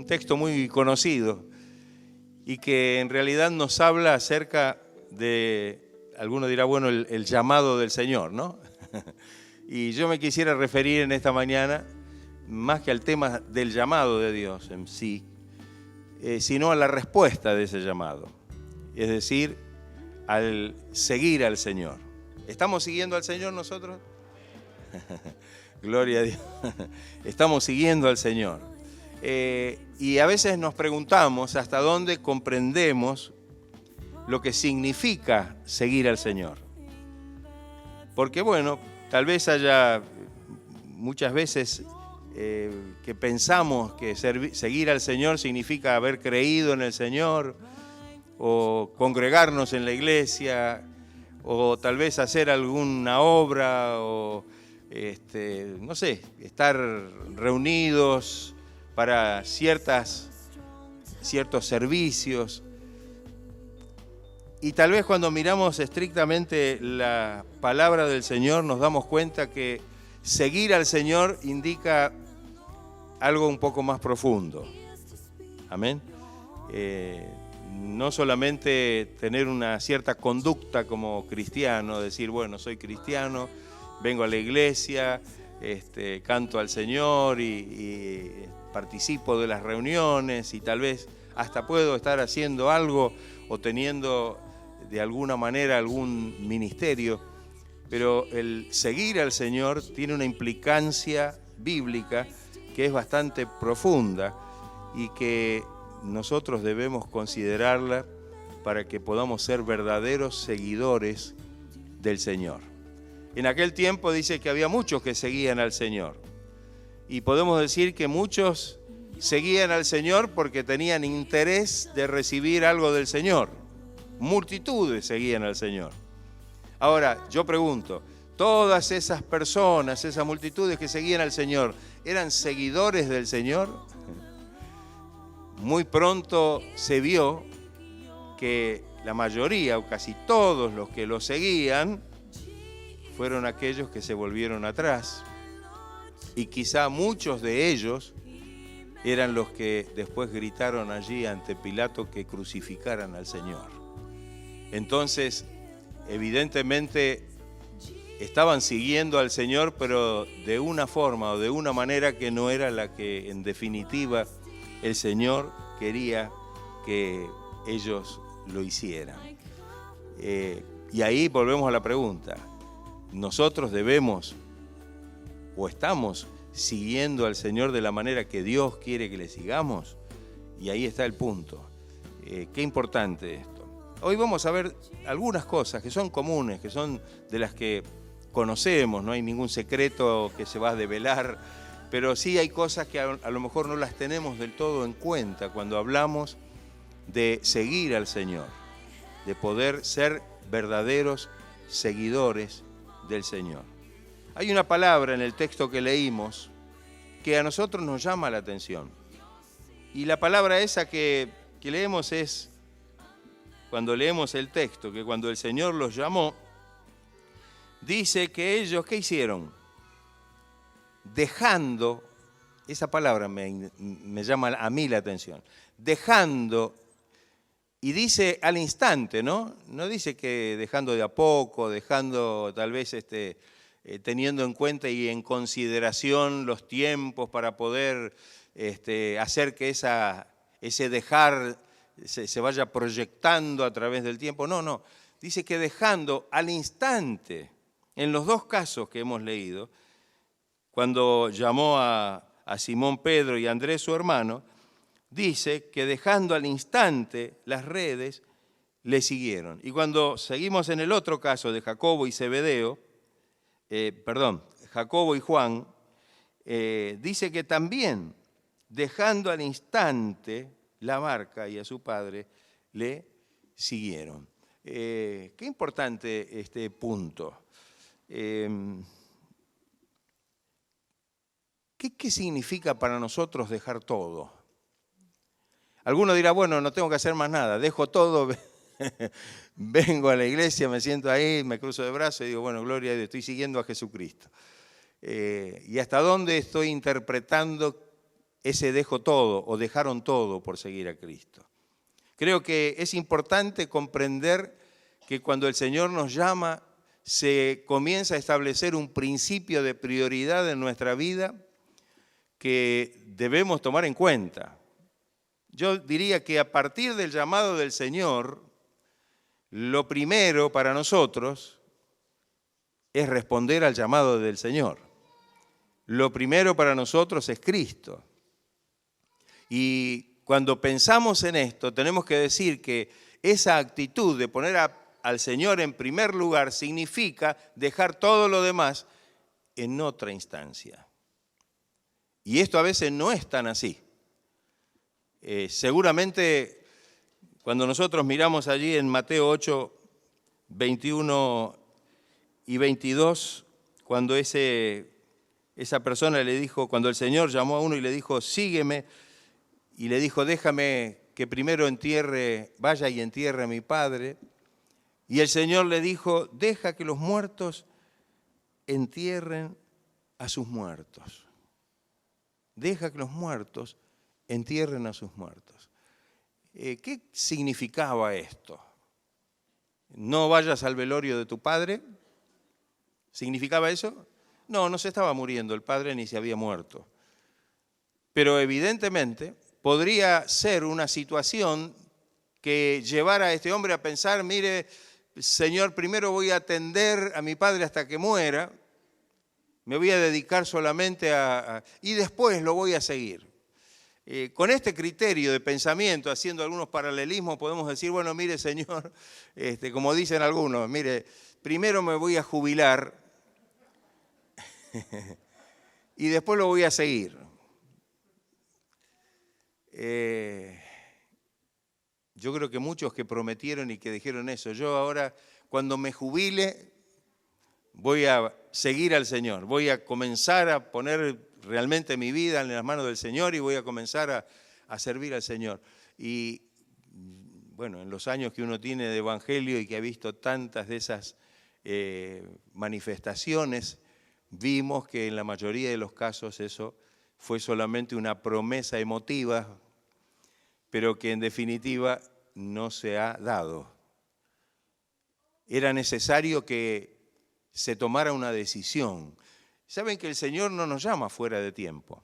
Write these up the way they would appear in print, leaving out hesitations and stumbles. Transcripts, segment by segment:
un texto muy conocido y que en realidad nos habla acerca de, alguno dirá, bueno, el llamado del Señor, ¿no? Y yo me quisiera referir en esta mañana más que al tema del llamado de Dios en sí, sino a la respuesta de ese llamado, es decir, al seguir al Señor. ¿Estamos siguiendo al Señor nosotros? Gloria a Dios. Estamos siguiendo al Señor. Y a veces nos preguntamos hasta dónde comprendemos lo que significa seguir al Señor. Porque bueno, tal vez haya muchas veces que pensamos que seguir al Señor significa haber creído en el Señor, o congregarnos en la iglesia, o tal vez hacer alguna obra, o no sé, estar reunidos para ciertos servicios. Y tal vez cuando miramos estrictamente la palabra del Señor nos damos cuenta que seguir al Señor indica algo un poco más profundo. Amén. No solamente tener una cierta conducta como cristiano, decir, bueno, soy cristiano, vengo a la iglesia, canto al Señor y participo de las reuniones y tal vez hasta puedo estar haciendo algo o teniendo de alguna manera algún ministerio, pero el seguir al Señor tiene una implicancia bíblica que es bastante profunda y que nosotros debemos considerarla para que podamos ser verdaderos seguidores del Señor. En aquel tiempo dice que había muchos que seguían al Señor. Y podemos decir que muchos seguían al Señor porque tenían interés de recibir algo del Señor. Multitudes seguían al Señor. Ahora, yo pregunto, ¿todas esas personas, esas multitudes que seguían al Señor, eran seguidores del Señor? Muy pronto se vio que la mayoría o casi todos los que lo seguían fueron aquellos que se volvieron atrás. Y quizá muchos de ellos eran los que después gritaron allí ante Pilato que crucificaran al Señor. Entonces, evidentemente, estaban siguiendo al Señor, pero de una forma o de una manera que no era la que en definitiva el Señor quería que ellos lo hicieran. Y ahí volvemos a la pregunta. ¿Nosotros debemos o estamos siguiendo al Señor de la manera que Dios quiere que le sigamos? Y ahí está el punto. Qué importante esto. Hoy vamos a ver algunas cosas que son comunes, que son de las que conocemos, no hay ningún secreto que se va a develar, pero sí hay cosas que a lo mejor no las tenemos del todo en cuenta cuando hablamos de seguir al Señor, de poder ser verdaderos seguidores del Señor. Hay una palabra en el texto que leímos que a nosotros nos llama la atención. Y la palabra esa que leemos es, cuando leemos el texto, que cuando el Señor los llamó, dice que ellos, ¿qué hicieron? Dejando, esa palabra me llama a mí la atención, dejando, y dice al instante, ¿no? No dice que dejando de a poco, dejando tal vez teniendo en cuenta y en consideración los tiempos para poder hacer que ese dejar se vaya proyectando a través del tiempo. No, dice que dejando al instante, en los dos casos que hemos leído, cuando llamó a Simón Pedro y a Andrés su hermano, dice que dejando al instante las redes, le siguieron. Y cuando seguimos en el otro caso de Jacobo y Zebedeo, Jacobo y Juan, dice que también, dejando al instante la barca y a su padre, le siguieron. Qué importante este punto. ¿Qué significa para nosotros dejar todo? Alguno dirá, bueno, no tengo que hacer más nada, dejo todo, vengo a la iglesia, me siento ahí, me cruzo de brazos y digo, bueno, gloria a Dios, estoy siguiendo a Jesucristo. ¿Y hasta dónde estoy interpretando ese dejo todo o dejaron todo por seguir a Cristo. Creo que es importante comprender que cuando el Señor nos llama, se comienza a establecer un principio de prioridad en nuestra vida que debemos tomar en cuenta. Yo diría que a partir del llamado del Señor, lo primero para nosotros es responder al llamado del Señor. Lo primero para nosotros es Cristo. Y cuando pensamos en esto, tenemos que decir que esa actitud de poner al Señor en primer lugar significa dejar todo lo demás en otra instancia. Y esto a veces no es tan así. Seguramente cuando nosotros miramos allí en Mateo 8, 21 y 22, cuando esa persona le dijo, cuando el Señor llamó a uno y le dijo, sígueme, y le dijo, déjame que primero vaya y entierre a mi padre. Y el Señor le dijo, deja que los muertos entierren a sus muertos. Deja que los muertos entierren a sus muertos. ¿Qué significaba esto? ¿No vayas al velorio de tu padre? ¿Significaba eso? No, no se estaba muriendo el padre ni se había muerto. Pero evidentemente podría ser una situación que llevara a este hombre a pensar, mire, Señor, primero voy a atender a mi padre hasta que muera, me voy a dedicar solamente y después lo voy a seguir. Con este criterio de pensamiento, haciendo algunos paralelismos, podemos decir, bueno, mire, Señor, como dicen algunos, mire, primero me voy a jubilar y después lo voy a seguir. Yo creo que muchos que prometieron y que dijeron eso, yo ahora cuando me jubile voy a seguir al Señor, voy a comenzar a poner realmente mi vida en las manos del Señor y voy a comenzar a servir al Señor. Y bueno, en los años que uno tiene de evangelio y que ha visto tantas de esas manifestaciones, vimos que en la mayoría de los casos eso fue solamente una promesa emotiva, pero que en definitiva no se ha dado. Era necesario que se tomara una decisión. Saben que el Señor no nos llama fuera de tiempo.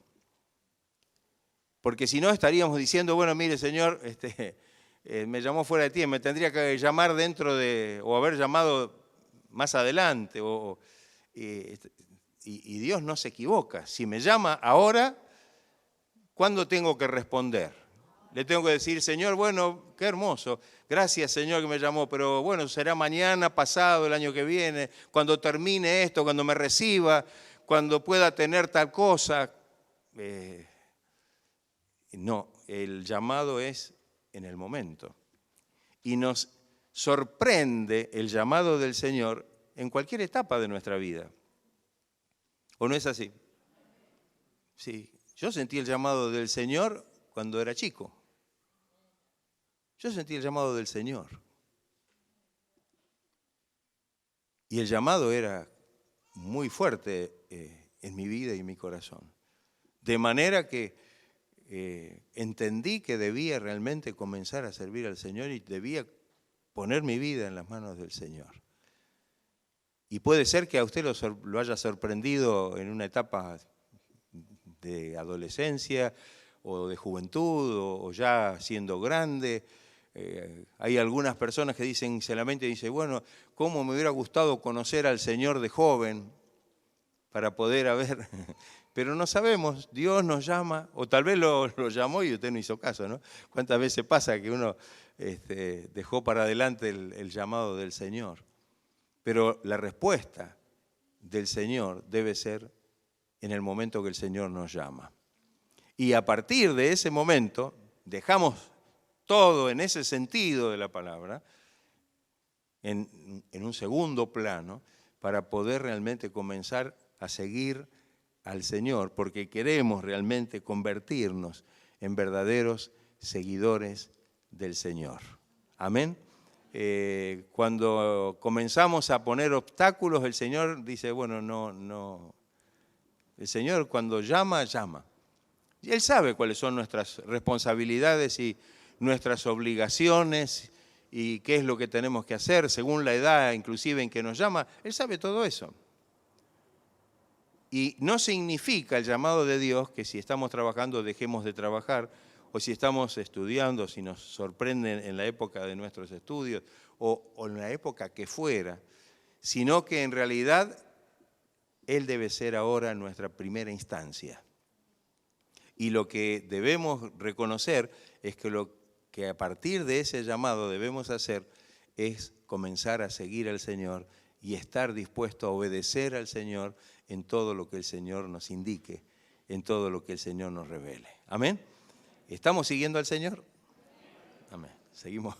Porque si no estaríamos diciendo, bueno, mire, Señor, me llamó fuera de tiempo, me tendría que llamar o haber llamado más adelante. Y Dios no se equivoca. Si me llama ahora, ¿cuándo tengo que responder? Le tengo que decir, Señor, bueno, qué hermoso, gracias Señor que me llamó, pero bueno, será mañana, pasado, el año que viene, cuando termine esto, cuando me reciba, cuando pueda tener tal cosa. No, el llamado es en el momento. Y nos sorprende el llamado del Señor en cualquier etapa de nuestra vida. ¿O no es así? Sí, yo sentí el llamado del Señor cuando era chico. Yo sentí el llamado del Señor. Y el llamado era muy fuerte en mi vida y en mi corazón. De manera que entendí que debía realmente comenzar a servir al Señor y debía poner mi vida en las manos del Señor. Y puede ser que a usted lo haya sorprendido en una etapa de adolescencia o de juventud o ya siendo grande. Hay algunas personas que se lamentan y dicen, bueno, ¿cómo me hubiera gustado conocer al Señor de joven para poder haber? Pero no sabemos, Dios nos llama, o tal vez lo llamó y usted no hizo caso, ¿no? ¿Cuántas veces pasa que uno dejó para adelante el llamado del Señor? Pero la respuesta del Señor debe ser en el momento que el Señor nos llama. Y a partir de ese momento, dejamos todo en ese sentido de la palabra, en un segundo plano, para poder realmente comenzar a seguir al Señor, porque queremos realmente convertirnos en verdaderos seguidores del Señor. Amén. Cuando comenzamos a poner obstáculos, el Señor dice, bueno, no. El Señor cuando llama, llama. Y Él sabe cuáles son nuestras responsabilidades y nuestras obligaciones y qué es lo que tenemos que hacer según la edad inclusive en que nos llama. Él sabe todo eso. Y no significa el llamado de Dios que si estamos trabajando dejemos de trabajar, o si estamos estudiando, si nos sorprenden en la época de nuestros estudios o en la época que fuera, sino que en realidad Él debe ser ahora nuestra primera instancia. Y lo que debemos reconocer es que lo que a partir de ese llamado debemos hacer es comenzar a seguir al Señor y estar dispuesto a obedecer al Señor en todo lo que el Señor nos indique, en todo lo que el Señor nos revele. ¿Amén? ¿Estamos siguiendo al Señor? Amén. Seguimos.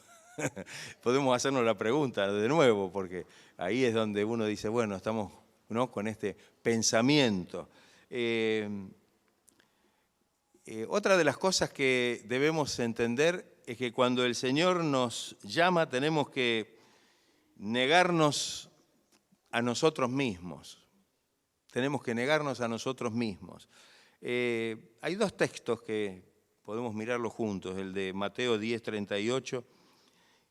Podemos hacernos la pregunta de nuevo, porque ahí es donde uno dice, bueno, estamos, ¿no?, con este pensamiento. Otra de las cosas que debemos entender es que cuando el Señor nos llama tenemos que negarnos a nosotros mismos. Tenemos que negarnos a nosotros mismos. Hay dos textos que podemos mirarlos juntos, el de Mateo 10:38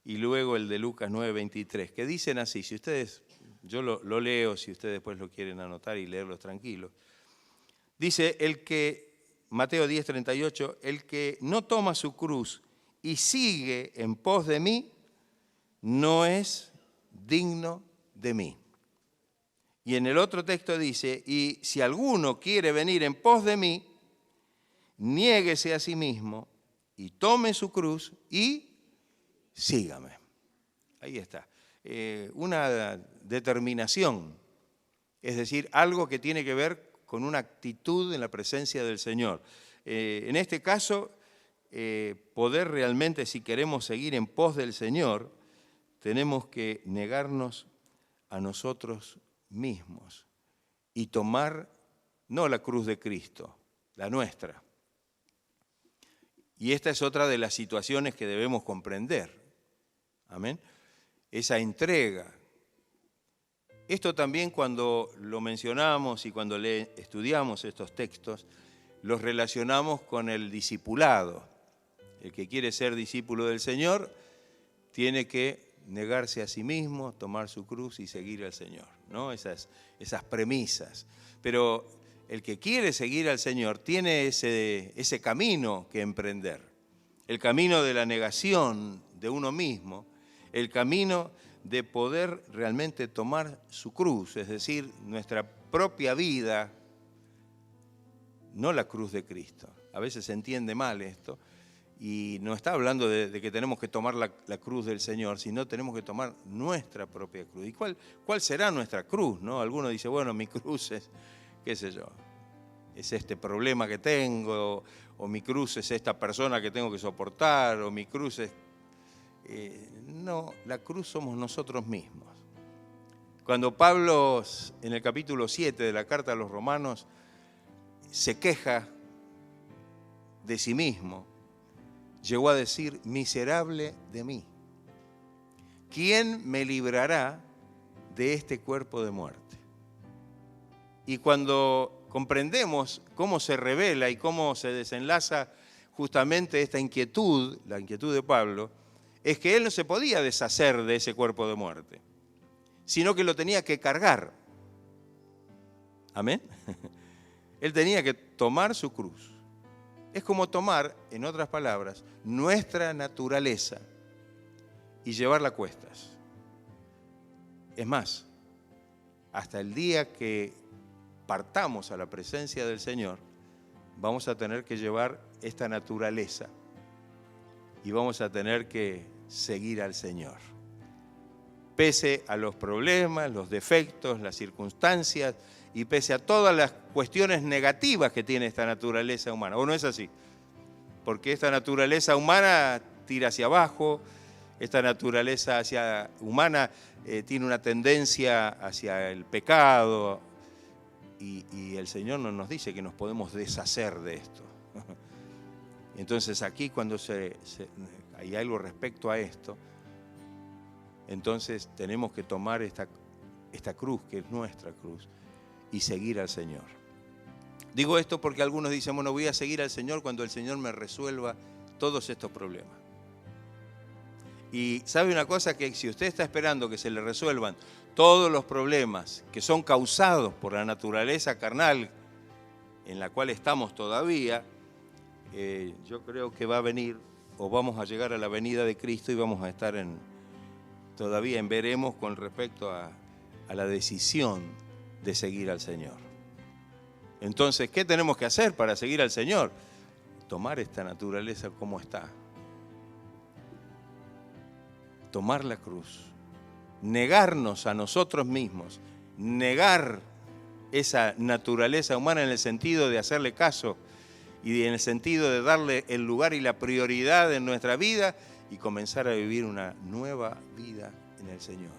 y luego el de Lucas 9:23, que dicen así, si ustedes, yo lo leo, si ustedes después lo quieren anotar y leerlos tranquilos. Dice, Mateo 10:38, el que no toma su cruz y sigue en pos de mí, no es digno de mí. Y en el otro texto dice, y si alguno quiere venir en pos de mí, niéguese a sí mismo y tome su cruz y sígame. Ahí está. Una determinación, es decir, algo que tiene que ver con una actitud en la presencia del Señor. En este caso, poder realmente, si queremos seguir en pos del Señor, tenemos que negarnos a nosotros mismos y tomar no la cruz de Cristo, la nuestra. Y esta es otra de las situaciones que debemos comprender. Amén. Esa entrega. Esto también cuando lo mencionamos y cuando estudiamos estos textos, los relacionamos con el discipulado. El que quiere ser discípulo del Señor tiene que negarse a sí mismo, tomar su cruz y seguir al Señor, ¿no? Esas premisas. Pero el que quiere seguir al Señor tiene ese camino que emprender. El camino de la negación de uno mismo, el camino de poder realmente tomar su cruz, es decir, nuestra propia vida, no la cruz de Cristo. A veces se entiende mal esto y no está hablando de que tenemos que tomar la cruz del Señor, sino tenemos que tomar nuestra propia cruz. ¿Y cuál será nuestra cruz, no? Alguno dice, bueno, mi cruz es, qué sé yo, es este problema que tengo, o mi cruz es esta persona que tengo que soportar, o mi cruz es... no, la cruz somos nosotros mismos. Cuando Pablo, en el capítulo 7 de la carta a los Romanos, se queja de sí mismo, llegó a decir, miserable de mí, ¿quién me librará de este cuerpo de muerte? Y cuando comprendemos cómo se revela y cómo se desenlaza justamente esta inquietud, la inquietud de Pablo, es que él no se podía deshacer de ese cuerpo de muerte, sino que lo tenía que cargar. ¿Amén? Él tenía que tomar su cruz. Es como tomar, en otras palabras, nuestra naturaleza y llevarla a cuestas. Es más, hasta el día que partamos a la presencia del Señor, vamos a tener que llevar esta naturaleza y vamos a tener que seguir al Señor. Pese a los problemas, los defectos, las circunstancias y pese a todas las cuestiones negativas que tiene esta naturaleza humana. ¿O no es así? Porque esta naturaleza humana tira hacia abajo, esta naturaleza humana tiene una tendencia hacia el pecado y el Señor no nos dice que nos podemos deshacer de esto. Entonces aquí cuando hay algo respecto a esto, entonces tenemos que tomar esta cruz, que es nuestra cruz, y seguir al Señor. Digo esto porque algunos dicen, bueno, voy a seguir al Señor cuando el Señor me resuelva todos estos problemas. Y sabe una cosa, que si usted está esperando que se le resuelvan todos los problemas que son causados por la naturaleza carnal en la cual estamos todavía, yo creo que va a venir, o vamos a llegar a la venida de Cristo y vamos a estar todavía en veremos con respecto a la decisión de seguir al Señor. Entonces, ¿qué tenemos que hacer para seguir al Señor? Tomar esta naturaleza como está. Tomar la cruz. Negarnos a nosotros mismos. Negar esa naturaleza humana en el sentido de hacerle caso y en el sentido de darle el lugar y la prioridad en nuestra vida y comenzar a vivir una nueva vida en el Señor.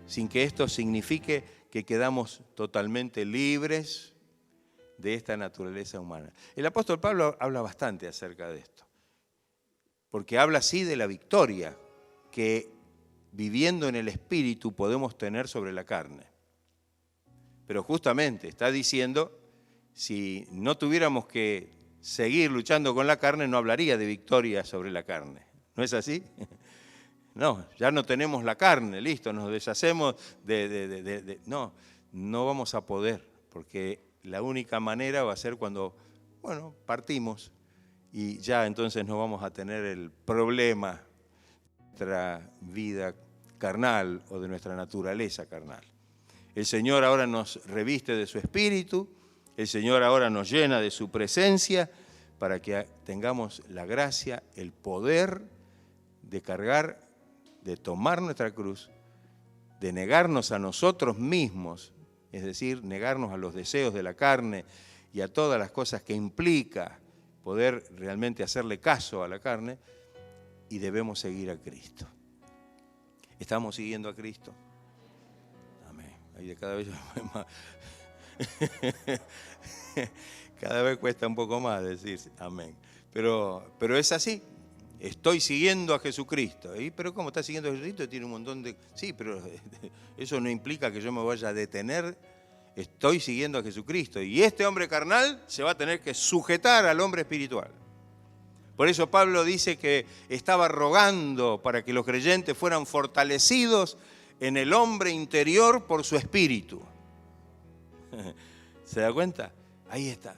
Sin que esto signifique que quedamos totalmente libres de esta naturaleza humana. El apóstol Pablo habla bastante acerca de esto, porque habla así de la victoria que viviendo en el Espíritu podemos tener sobre la carne. Pero justamente está diciendo, si no tuviéramos que seguir luchando con la carne, no hablaría de victoria sobre la carne. ¿No es así? No, ya no tenemos la carne, listo, nos deshacemos no vamos a poder, porque la única manera va a ser cuando, partimos y ya entonces no vamos a tener el problema de nuestra vida carnal o de nuestra naturaleza carnal. El Señor ahora nos reviste de su Espíritu, el Señor ahora nos llena de su presencia para que tengamos la gracia, el poder de cargar, de tomar nuestra cruz, de negarnos a nosotros mismos, es decir, negarnos a los deseos de la carne y a todas las cosas que implica poder realmente hacerle caso a la carne, y debemos seguir a Cristo. ¿Estamos siguiendo a Cristo? Amén. Ahí cada vez más. Cada vez cuesta un poco más decir amén. Pero es así. Estoy siguiendo a Jesucristo. ¿Pero cómo está siguiendo a Jesucristo? Tiene un montón de... Sí, pero eso no implica que yo me vaya a detener. Estoy siguiendo a Jesucristo. Y este hombre carnal se va a tener que sujetar al hombre espiritual. Por eso Pablo dice que estaba rogando para que los creyentes fueran fortalecidos en el hombre interior por su espíritu. ¿Se da cuenta? Ahí está.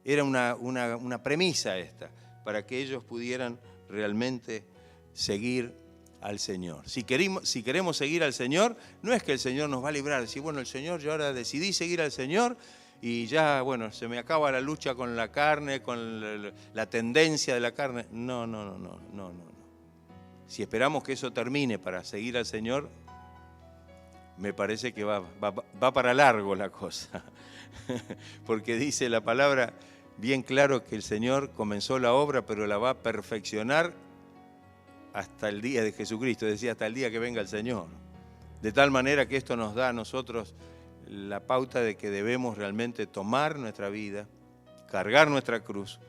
Era una premisa esta, para que ellos pudieran realmente seguir al Señor. Si queremos seguir al Señor, no es que el Señor nos va a librar, decir, bueno, el Señor, yo ahora decidí seguir al Señor y ya, se me acaba la lucha con la carne, con la tendencia de la carne. No. Si esperamos que eso termine para seguir al Señor, me parece que va para largo la cosa. Porque dice la palabra bien claro que el Señor comenzó la obra, pero la va a perfeccionar hasta el día de Jesucristo, es decir, hasta el día que venga el Señor. De tal manera que esto nos da a nosotros la pauta de que debemos realmente tomar nuestra vida, cargar nuestra cruz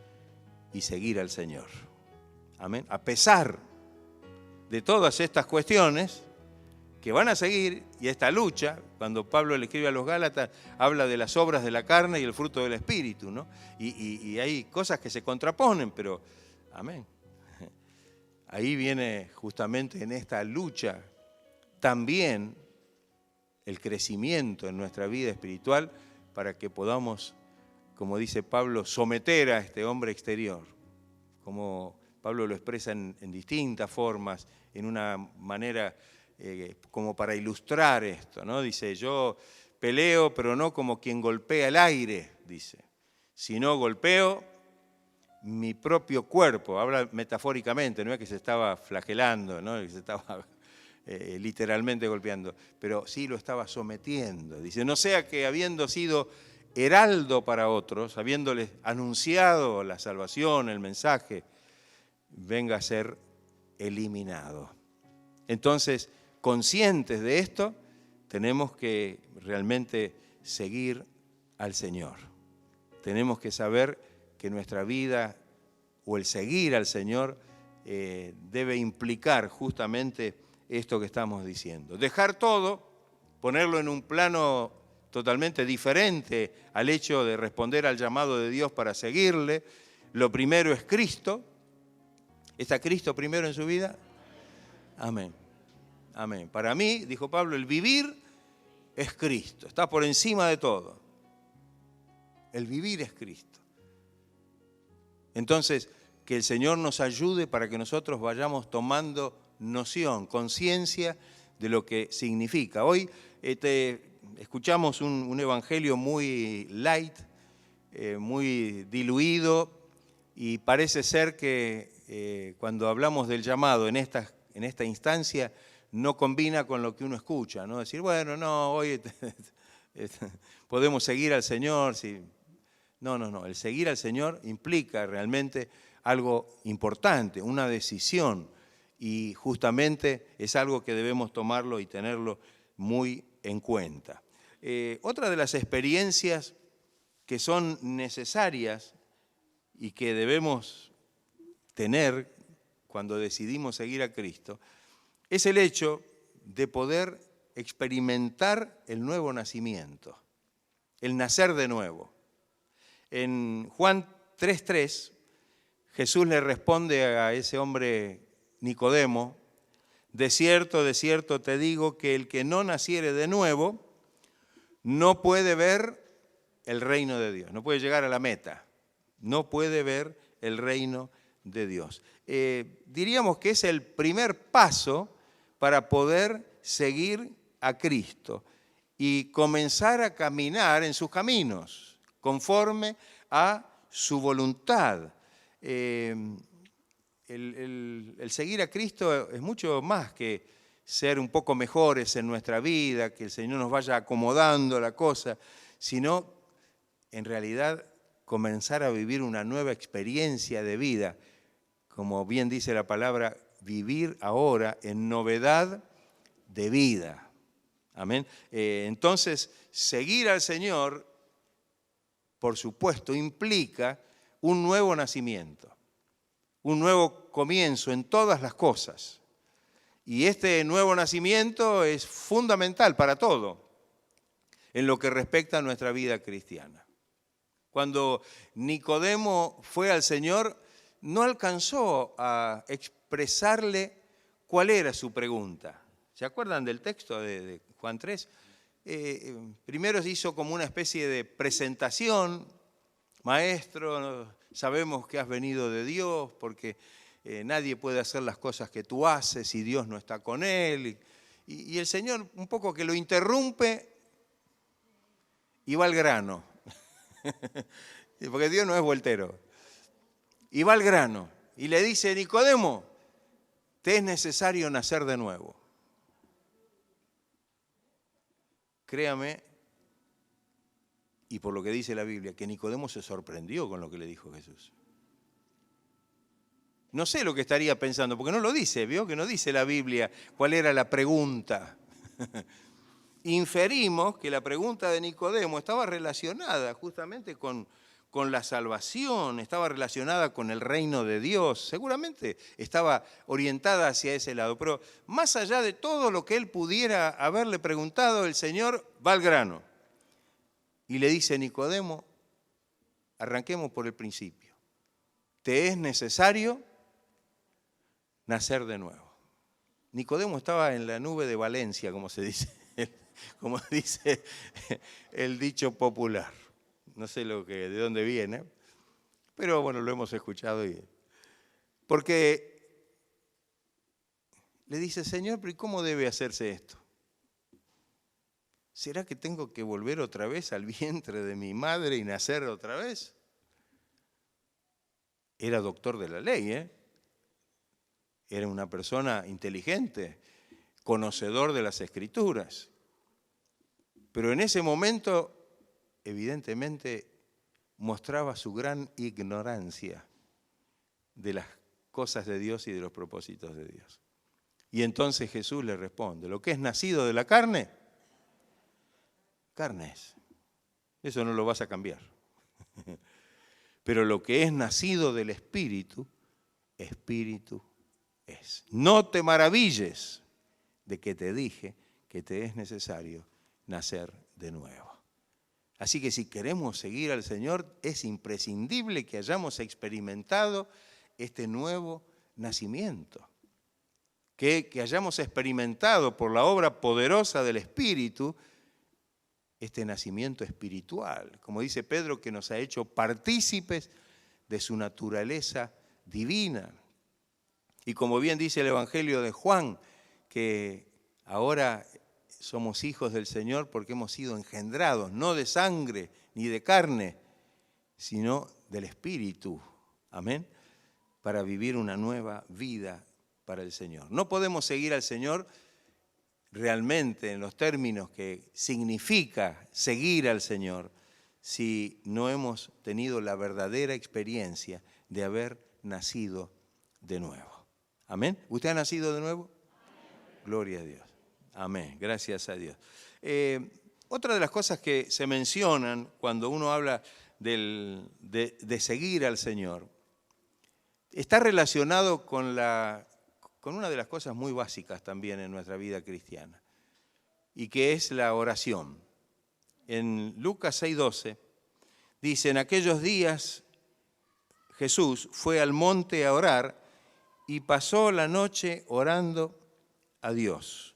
y seguir al Señor. Amén. A pesar de todas estas cuestiones que van a seguir, y esta lucha, cuando Pablo le escribe a los Gálatas, habla de las obras de la carne y el fruto del Espíritu, ¿no? Y hay cosas que se contraponen, pero, amén. Ahí viene justamente en esta lucha también el crecimiento en nuestra vida espiritual para que podamos, como dice Pablo, someter a este hombre exterior, como Pablo lo expresa en distintas formas, en una manera como para ilustrar esto, ¿no? Dice, yo peleo, pero no como quien golpea el aire, dice, sino golpeo mi propio cuerpo. Habla metafóricamente, no es que se estaba flagelando, no es que se estaba literalmente golpeando, pero sí lo estaba sometiendo. Dice, no sea que habiendo sido heraldo para otros, habiéndoles anunciado la salvación, el mensaje, venga a ser eliminado. Entonces, conscientes de esto, tenemos que realmente seguir al Señor. Tenemos que saber que nuestra vida o el seguir al Señor debe implicar justamente esto que estamos diciendo. Dejar todo, ponerlo en un plano totalmente diferente al hecho de responder al llamado de Dios para seguirle. Lo primero es Cristo. ¿Está Cristo primero en su vida? Amén. Amén. Para mí, dijo Pablo, el vivir es Cristo. Está por encima de todo. El vivir es Cristo. Entonces, que el Señor nos ayude para que nosotros vayamos tomando noción, conciencia de lo que significa. Hoy escuchamos un evangelio muy light, muy diluido, y parece ser que cuando hablamos del llamado en esta instancia no combina con lo que uno escucha, ¿no? Decir, bueno, no, hoy podemos seguir al Señor. Sí. No, el seguir al Señor implica realmente algo importante, una decisión, y justamente es algo que debemos tomarlo y tenerlo muy en cuenta. Otra de las experiencias que son necesarias y que debemos tener cuando decidimos seguir a Cristo es el hecho de poder experimentar el nuevo nacimiento, el nacer de nuevo. En Juan 3:3, Jesús le responde a ese hombre Nicodemo, de cierto te digo que el que no naciere de nuevo no puede ver el reino de Dios, no puede llegar a la meta, no puede ver el reino de Dios. Diríamos que es el primer paso para poder seguir a Cristo y comenzar a caminar en sus caminos, conforme a su voluntad. El seguir a Cristo es mucho más que ser un poco mejores en nuestra vida, que el Señor nos vaya acomodando la cosa, sino en realidad comenzar a vivir una nueva experiencia de vida, como bien dice la palabra, vivir ahora en novedad de vida. Amén. Entonces, seguir al Señor, por supuesto, implica un nuevo nacimiento, un nuevo comienzo en todas las cosas. Y este nuevo nacimiento es fundamental para todo en lo que respecta a nuestra vida cristiana. Cuando Nicodemo fue al Señor, no alcanzó a expresarle cuál era su pregunta. ¿Se acuerdan del texto de Juan 3? Primero se hizo como una especie de presentación. Maestro, sabemos que has venido de Dios porque nadie puede hacer las cosas que tú haces si Dios no está con él. Y el Señor un poco que lo interrumpe y va al grano. Porque Dios no es voltero. Y va al grano y le dice, Nicodemo, te es necesario nacer de nuevo. Créame, y por lo que dice la Biblia, que Nicodemo se sorprendió con lo que le dijo Jesús. No sé lo que estaría pensando, porque no lo dice, ¿vio? Que no dice la Biblia cuál era la pregunta. Inferimos que la pregunta de Nicodemo estaba relacionada justamente con la salvación, estaba relacionada con el reino de Dios, seguramente estaba orientada hacia ese lado, pero más allá de todo lo que él pudiera haberle preguntado, el Señor va al grano y le dice, Nicodemo, arranquemos por el principio, te es necesario nacer de nuevo. Nicodemo estaba en la nube de Valencia, como dice el dicho popular. No sé de dónde viene, pero bueno, lo hemos escuchado. Porque le dice, Señor, pero ¿y cómo debe hacerse esto? ¿Será que tengo que volver otra vez al vientre de mi madre y nacer otra vez? Era doctor de la ley, Era una persona inteligente, conocedor de las Escrituras. Pero en ese momento, evidentemente, mostraba su gran ignorancia de las cosas de Dios y de los propósitos de Dios. Y entonces Jesús le responde, lo que es nacido de la carne, carne es. Eso no lo vas a cambiar. Pero lo que es nacido del Espíritu, Espíritu es. No te maravilles de que te dije que te es necesario nacer de nuevo. Así que si queremos seguir al Señor, es imprescindible que hayamos experimentado este nuevo nacimiento. Que hayamos experimentado por la obra poderosa del Espíritu este nacimiento espiritual. Como dice Pedro, que nos ha hecho partícipes de su naturaleza divina. Y como bien dice el Evangelio de Juan, que ahora somos hijos del Señor porque hemos sido engendrados, no de sangre ni de carne, sino del Espíritu. Amén. Para vivir una nueva vida para el Señor. No podemos seguir al Señor realmente en los términos que significa seguir al Señor si no hemos tenido la verdadera experiencia de haber nacido de nuevo. Amén. ¿Usted ha nacido de nuevo? Amén. Gloria a Dios. Amén. Gracias a Dios. Otra de las cosas que se mencionan cuando uno habla de seguir al Señor está relacionado con una de las cosas muy básicas también en nuestra vida cristiana, y que es la oración. En Lucas 6:12 dice, en aquellos días Jesús fue al monte a orar y pasó la noche orando a Dios.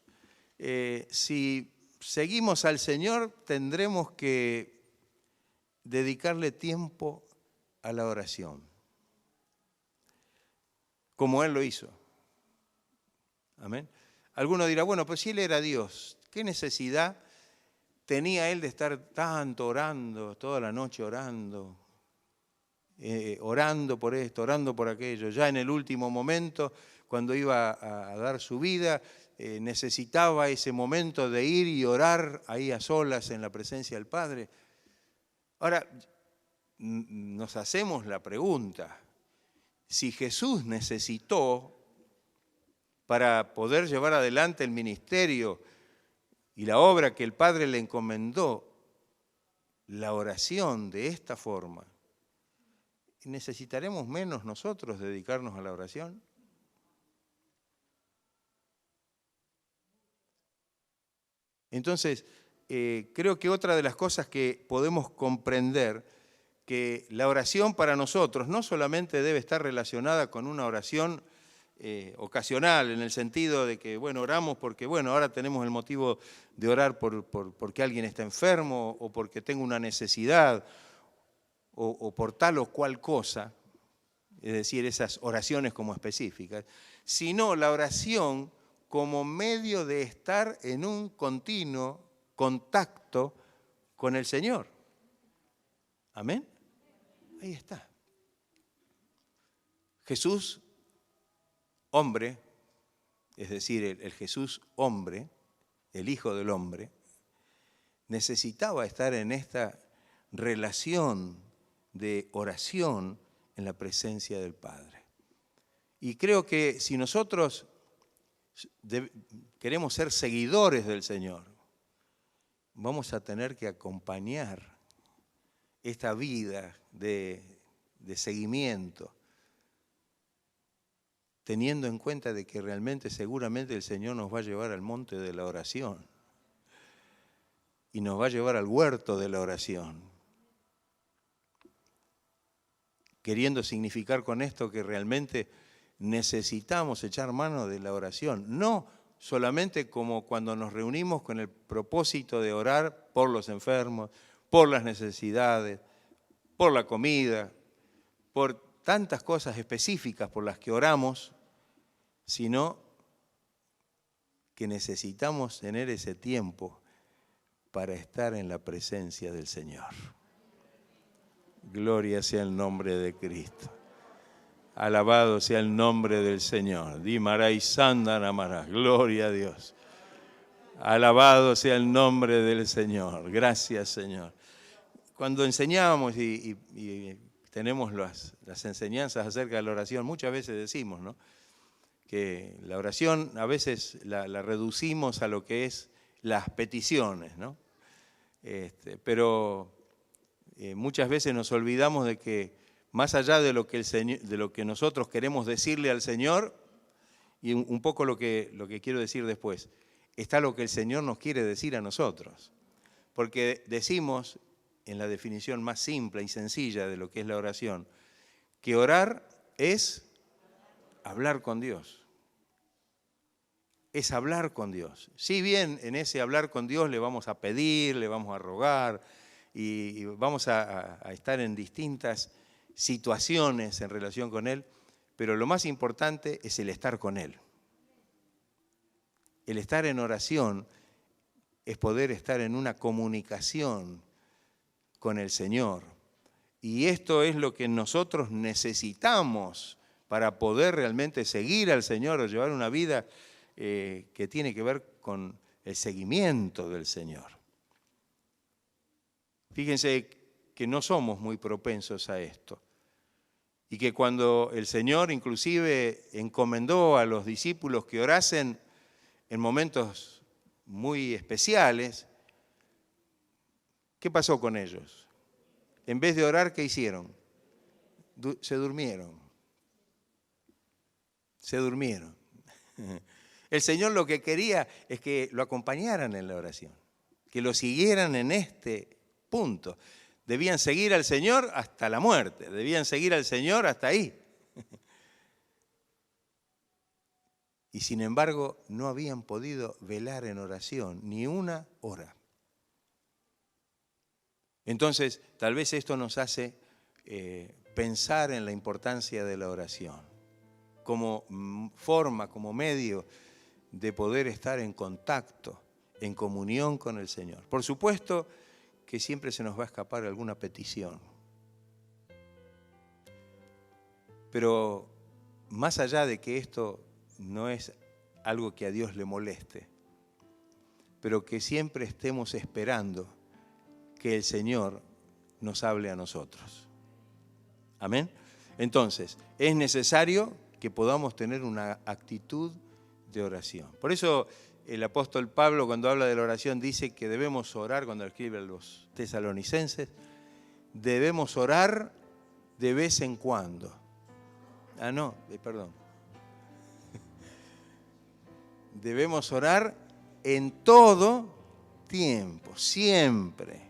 Si seguimos al Señor, tendremos que dedicarle tiempo a la oración, como Él lo hizo. Amén. Alguno dirá, bueno, pues si Él era Dios, ¿qué necesidad tenía Él de estar tanto orando, toda la noche orando? Orando por esto, orando por aquello. Ya en el último momento, cuando iba a dar su vida, necesitaba ese momento de ir y orar ahí a solas en la presencia del Padre. Ahora, nos hacemos la pregunta, si Jesús necesitó para poder llevar adelante el ministerio y la obra que el Padre le encomendó, la oración de esta forma, ¿necesitaremos menos nosotros dedicarnos a la oración? Entonces, creo que otra de las cosas que podemos comprender, que la oración para nosotros no solamente debe estar relacionada con una oración ocasional, en el sentido de que, bueno, oramos porque, bueno, ahora tenemos el motivo de orar porque alguien está enfermo o porque tengo una necesidad o por tal o cual cosa, es decir, esas oraciones como específicas, sino la oración como medio de estar en un continuo contacto con el Señor. Amén. Ahí está. Jesús, hombre, es decir, el Jesús hombre, el Hijo del Hombre, necesitaba estar en esta relación de oración en la presencia del Padre. Y creo que si nosotros queremos ser seguidores del Señor, vamos a tener que acompañar esta vida de seguimiento, teniendo en cuenta de que realmente, seguramente el Señor nos va a llevar al monte de la oración y nos va a llevar al huerto de la oración, queriendo significar con esto que realmente necesitamos echar mano de la oración, no solamente como cuando nos reunimos con el propósito de orar por los enfermos, por las necesidades, por la comida, por tantas cosas específicas por las que oramos, sino que necesitamos tener ese tiempo para estar en la presencia del Señor. Gloria sea el nombre de Cristo. Alabado sea el nombre del Señor. Dimaray Sandanamara. Gloria a Dios. Alabado sea el nombre del Señor. Gracias, Señor. Cuando enseñábamos y tenemos las enseñanzas acerca de la oración, muchas veces decimos, ¿no?, que la oración a veces la reducimos a lo que es las peticiones, ¿no? Pero muchas veces nos olvidamos de que más allá de lo que nosotros queremos decirle al Señor, y un poco lo que quiero decir después, está lo que el Señor nos quiere decir a nosotros. Porque decimos, en la definición más simple y sencilla de lo que es la oración, que orar es hablar con Dios. Es hablar con Dios. Si bien en ese hablar con Dios le vamos a pedir, le vamos a rogar y vamos a estar en distintas situaciones en relación con Él, pero lo más importante es el estar con Él. El estar en oración es poder estar en una comunicación con el Señor. Y esto es lo que nosotros necesitamos para poder realmente seguir al Señor o llevar una vida que tiene que ver con el seguimiento del Señor. Fíjense que no somos muy propensos a esto. Y que cuando el Señor inclusive encomendó a los discípulos que orasen en momentos muy especiales, ¿qué pasó con ellos? En vez de orar, ¿qué hicieron? Se durmieron. Se durmieron. El Señor lo que quería es que lo acompañaran en la oración, que lo siguieran en este punto. Debían seguir al Señor hasta la muerte, debían seguir al Señor hasta ahí. Y sin embargo, no habían podido velar en oración ni una hora. Entonces, tal vez esto nos hace pensar en la importancia de la oración como forma, como medio de poder estar en contacto, en comunión con el Señor. Por supuesto que siempre se nos va a escapar alguna petición. Pero más allá de que esto no es algo que a Dios le moleste, pero que siempre estemos esperando que el Señor nos hable a nosotros. Amén. Entonces, es necesario que podamos tener una actitud de oración. Por eso el apóstol Pablo, cuando habla de la oración, dice que debemos orar, cuando escribe a los tesalonicenses, debemos orar de vez en cuando. Debemos orar en todo tiempo, siempre.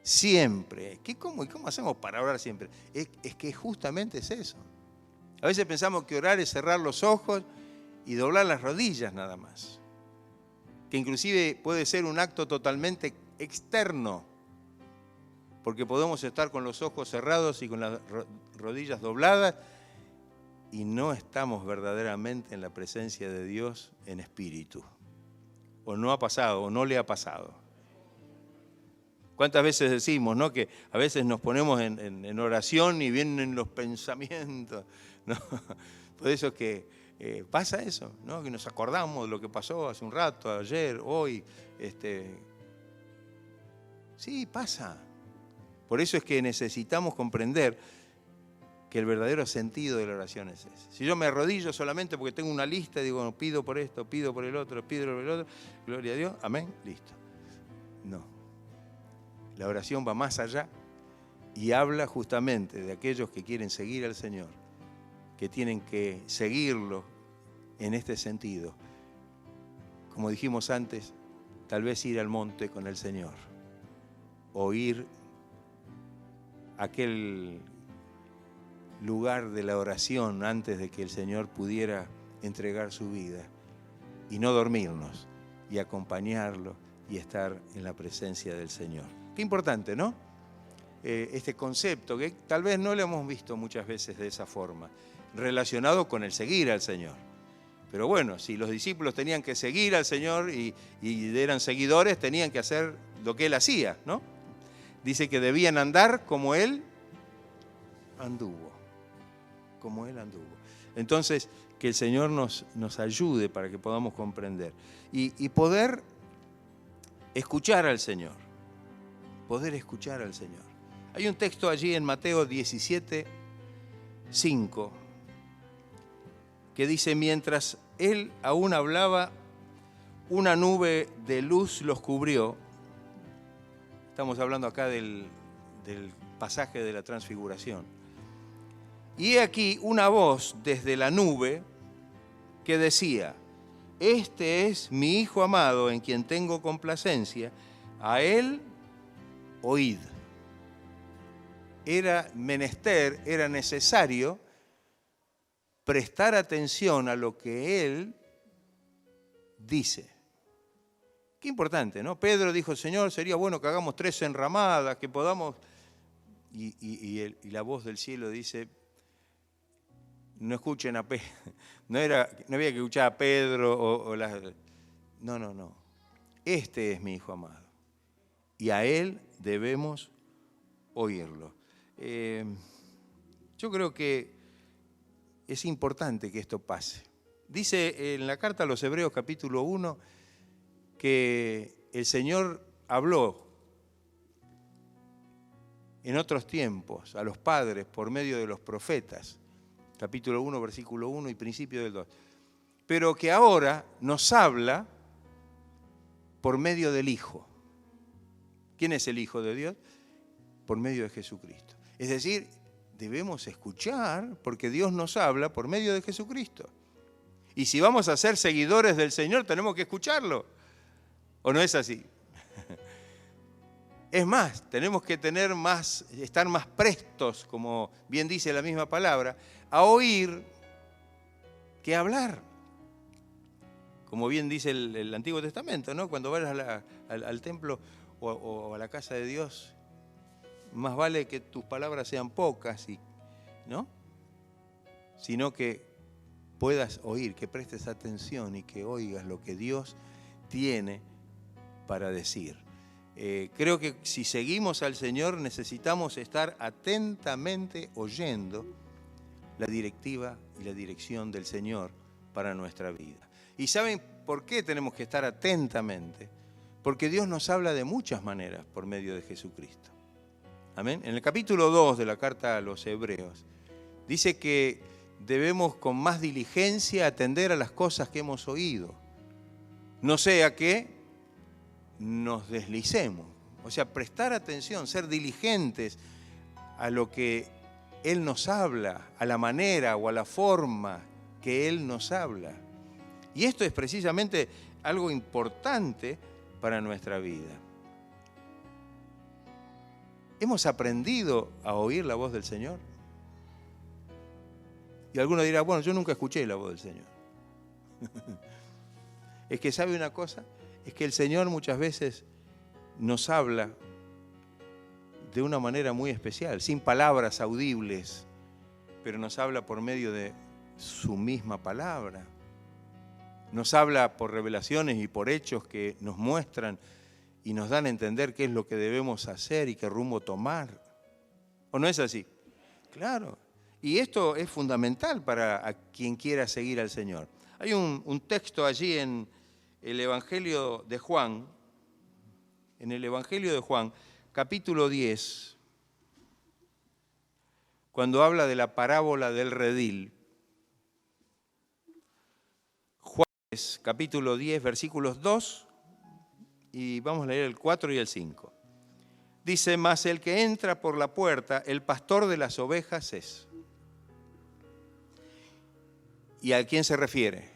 Siempre. ¿Cómo hacemos para orar siempre? Es que justamente es eso. A veces pensamos que orar es cerrar los ojos y doblar las rodillas nada más. Que inclusive puede ser un acto totalmente externo, porque podemos estar con los ojos cerrados y con las rodillas dobladas y no estamos verdaderamente en la presencia de Dios en espíritu. O no ha pasado, o no le ha pasado. ¿Cuántas veces decimos, no, que a veces nos ponemos en oración y vienen los pensamientos? ¿No? Por eso es que pasa eso, ¿no? Que nos acordamos de lo que pasó hace un rato, ayer, hoy. Sí, pasa. Por eso es que necesitamos comprender que el verdadero sentido de la oración es ese. Si yo me arrodillo solamente porque tengo una lista y digo, no, pido por esto, pido por el otro, pido por el otro, gloria a Dios, amén, listo. No. La oración va más allá y habla justamente de aquellos que quieren seguir al Señor, que tienen que seguirlo en este sentido. Como dijimos antes, tal vez ir al monte con el Señor, o ir a aquel lugar de la oración antes de que el Señor pudiera entregar su vida, y no dormirnos, y acompañarlo y estar en la presencia del Señor. Qué importante, ¿no? Este concepto que tal vez no lo hemos visto muchas veces de esa forma, relacionado con el seguir al Señor. Pero bueno, si los discípulos tenían que seguir al Señor y eran seguidores, tenían que hacer lo que Él hacía, ¿no? Dice que debían andar como Él anduvo. Como Él anduvo. Entonces, que el Señor nos ayude para que podamos comprender. Y poder escuchar al Señor. Poder escuchar al Señor. Hay un texto allí en Mateo 17:5 que dice, mientras Él aún hablaba, una nube de luz los cubrió. Estamos hablando acá del pasaje de la transfiguración. Y he aquí una voz desde la nube que decía, este es mi Hijo amado en quien tengo complacencia, a Él oíd. Era menester, era necesario prestar atención a lo que Él dice. Qué importante, ¿no? Pedro dijo, Señor, sería bueno que hagamos 3 enramadas, que podamos... Y la voz del cielo dice, no escuchen a Pedro, no había que escuchar a Pedro No. Este es mi Hijo amado y a Él debemos oírlo. Yo creo que es importante que esto pase. Dice en la carta a los Hebreos capítulo 1 que el Señor habló en otros tiempos a los padres por medio de los profetas, capítulo 1, versículo 1 y principio del 2, pero que ahora nos habla por medio del Hijo. ¿Quién es el Hijo de Dios? Por medio de Jesucristo. Es decir, debemos escuchar porque Dios nos habla por medio de Jesucristo. Y si vamos a ser seguidores del Señor, tenemos que escucharlo. ¿O no es así? Es más, tenemos que estar más prestos, como bien dice la misma palabra, a oír que a hablar. Como bien dice el Antiguo Testamento, ¿no? Cuando vas al templo o a la casa de Dios, más vale que tus palabras sean pocas, ¿no? Sino que puedas oír, que prestes atención y que oigas lo que Dios tiene para decir. Creo que si seguimos al Señor necesitamos estar atentamente oyendo la directiva y la dirección del Señor para nuestra vida. ¿Y saben por qué tenemos que estar atentamente? Porque Dios nos habla de muchas maneras por medio de Jesucristo. Amén. En el capítulo 2 de la carta a los Hebreos dice que debemos con más diligencia atender a las cosas que hemos oído. No sea que nos deslicemos. O sea, prestar atención, ser diligentes a lo que Él nos habla, a la manera o a la forma que Él nos habla. Y esto es precisamente algo importante para nuestra vida. ¿Hemos aprendido a oír la voz del Señor? Y alguno dirá, bueno, yo nunca escuché la voz del Señor. Es que, ¿sabe una cosa? Es que el Señor muchas veces nos habla de una manera muy especial, sin palabras audibles, pero nos habla por medio de su misma palabra. Nos habla por revelaciones y por hechos que nos muestran y nos dan a entender qué es lo que debemos hacer y qué rumbo tomar. ¿O no es así? Claro. Y esto es fundamental para quien quiera seguir al Señor. Hay un texto allí en el Evangelio de Juan, capítulo 10, cuando habla de la parábola del redil. Juan, capítulo 10, versículos 2, y vamos a leer el 4 y el 5. Dice, mas el que entra por la puerta, el pastor de las ovejas es. ¿Y a quién se refiere?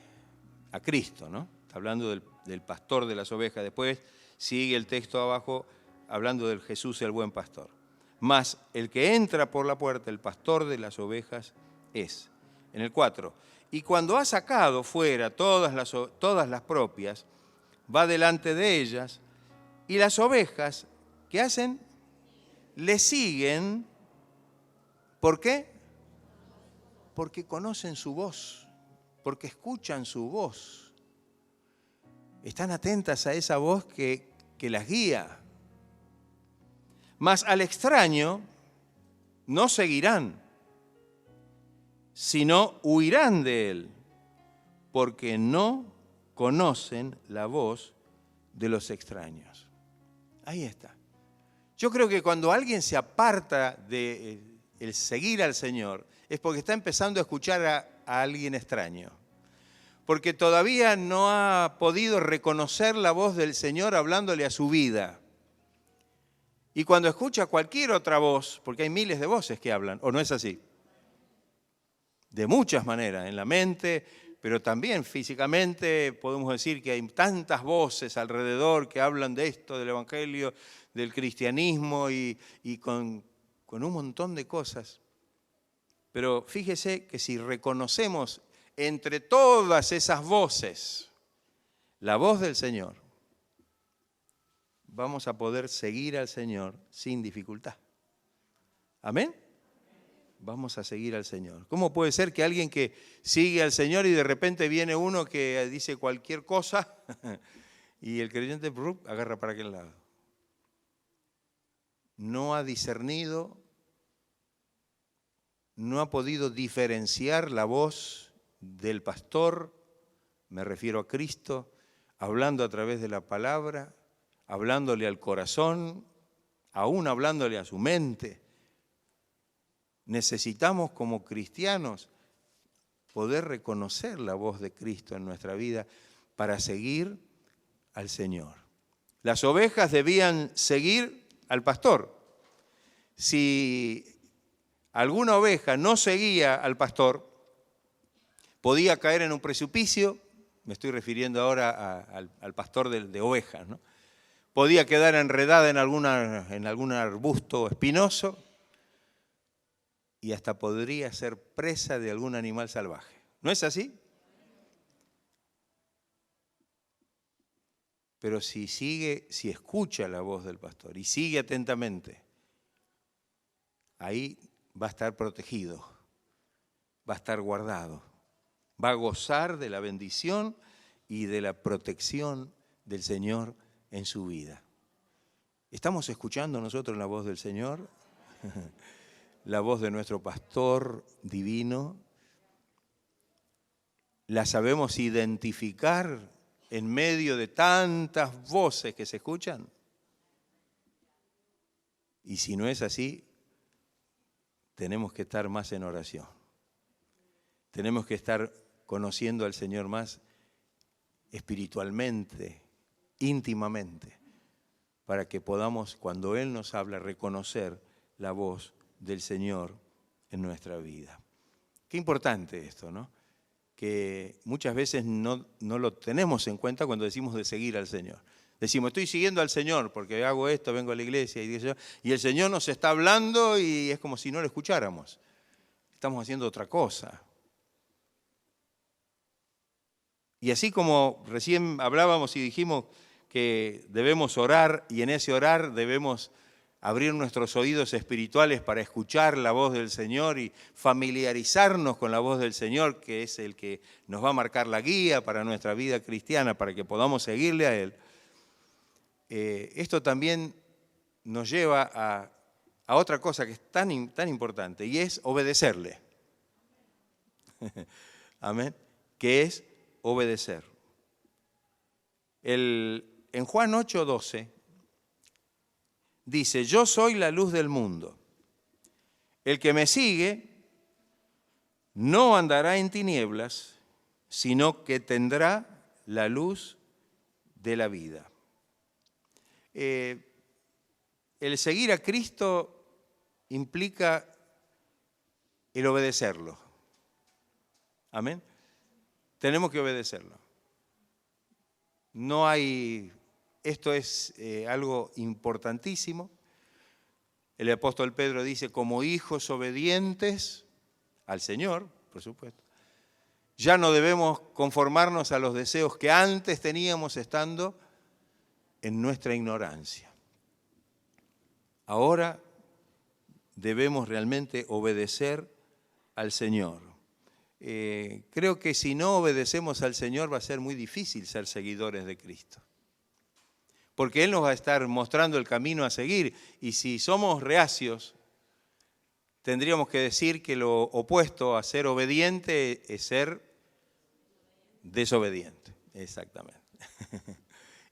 A Cristo, ¿no? Está hablando del pastor de las ovejas. Después sigue el texto abajo hablando del Jesús, el buen pastor. Mas el que entra por la puerta, el pastor de las ovejas es. En el 4. Y cuando ha sacado fuera todas las propias, va delante de ellas, y las ovejas, ¿qué hacen? Le siguen. ¿Por qué? Porque conocen su voz, porque escuchan su voz. Están atentas a esa voz que las guía. Mas al extraño no seguirán, sino huirán de él, porque no conocen la voz de los extraños. Ahí está. Yo creo que cuando alguien se aparta de el seguir al Señor, es porque está empezando a escuchar a alguien extraño. Porque todavía no ha podido reconocer la voz del Señor hablándole a su vida. Y cuando escucha cualquier otra voz, porque hay miles de voces que hablan, ¿o no es así? De muchas maneras, en la mente, pero también físicamente podemos decir que hay tantas voces alrededor que hablan de esto, del Evangelio, del cristianismo y con un montón de cosas. Pero fíjese que si reconocemos entre todas esas voces la voz del Señor, vamos a poder seguir al Señor sin dificultad. ¿Amén? Vamos a seguir al Señor. ¿Cómo puede ser que alguien que sigue al Señor y de repente viene uno que dice cualquier cosa y el creyente agarra para aquel lado? No ha discernido, no ha podido diferenciar la voz del pastor, me refiero a Cristo, hablando a través de la palabra, hablándole al corazón, aún hablándole a su mente. Necesitamos como cristianos poder reconocer la voz de Cristo en nuestra vida para seguir al Señor. Las ovejas debían seguir al pastor. Si alguna oveja no seguía al pastor, podía caer en un precipicio, me estoy refiriendo ahora al pastor de ovejas, ¿no? Podía quedar enredada en algún arbusto espinoso y hasta podría ser presa de algún animal salvaje. ¿No es así? Pero si escucha la voz del pastor y sigue atentamente, ahí va a estar protegido, va a estar guardado, va a gozar de la bendición y de la protección del Señor en su vida. ¿Estamos escuchando nosotros la voz del Señor? La voz de nuestro pastor divino. ¿La sabemos identificar en medio de tantas voces que se escuchan? Y si no es así, tenemos que estar más en oración. Tenemos que estar conociendo al Señor más espiritualmente, íntimamente, para que podamos, cuando Él nos habla, reconocer la voz del Señor en nuestra vida. Qué importante esto, ¿no? Que muchas veces no lo tenemos en cuenta cuando decimos de seguir al Señor. Decimos, estoy siguiendo al Señor porque hago esto, vengo a la iglesia y el Señor nos está hablando y es como si no lo escucháramos. Estamos haciendo otra cosa. Y así como recién hablábamos y dijimos que debemos orar y en ese orar debemos abrir nuestros oídos espirituales para escuchar la voz del Señor y familiarizarnos con la voz del Señor, que es el que nos va a marcar la guía para nuestra vida cristiana, para que podamos seguirle a Él. Esto también nos lleva a otra cosa que es tan importante, y es obedecerle. Amén. Que es obedecer. En Juan 8:12 dice, yo soy la luz del mundo. El que me sigue no andará en tinieblas, sino que tendrá la luz de la vida. El seguir a Cristo implica el obedecerlo. Amén. Tenemos que obedecerlo. Esto es algo importantísimo. El apóstol Pedro dice, como hijos obedientes al Señor, por supuesto, ya no debemos conformarnos a los deseos que antes teníamos estando en nuestra ignorancia. Ahora debemos realmente obedecer al Señor. Creo que si no obedecemos al Señor va a ser muy difícil ser seguidores de Cristo. Porque Él nos va a estar mostrando el camino a seguir. Y si somos reacios, tendríamos que decir que lo opuesto a ser obediente es ser desobediente. Exactamente.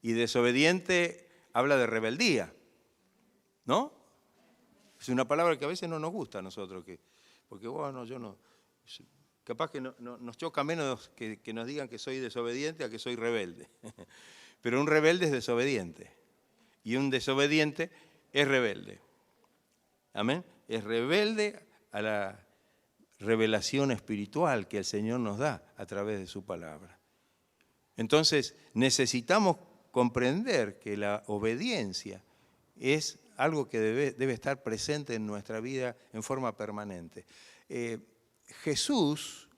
Y desobediente habla de rebeldía, ¿no? Es una palabra que a veces no nos gusta a nosotros, porque bueno, yo no... Capaz que nos choca menos que nos digan que soy desobediente a que soy rebelde. Pero un rebelde es desobediente. Y un desobediente es rebelde. ¿Amén? Es rebelde revelación espiritual que el Señor nos da a través de su palabra. Entonces necesitamos comprender que la obediencia es algo que debe estar presente en nuestra vida en forma permanente. Jesús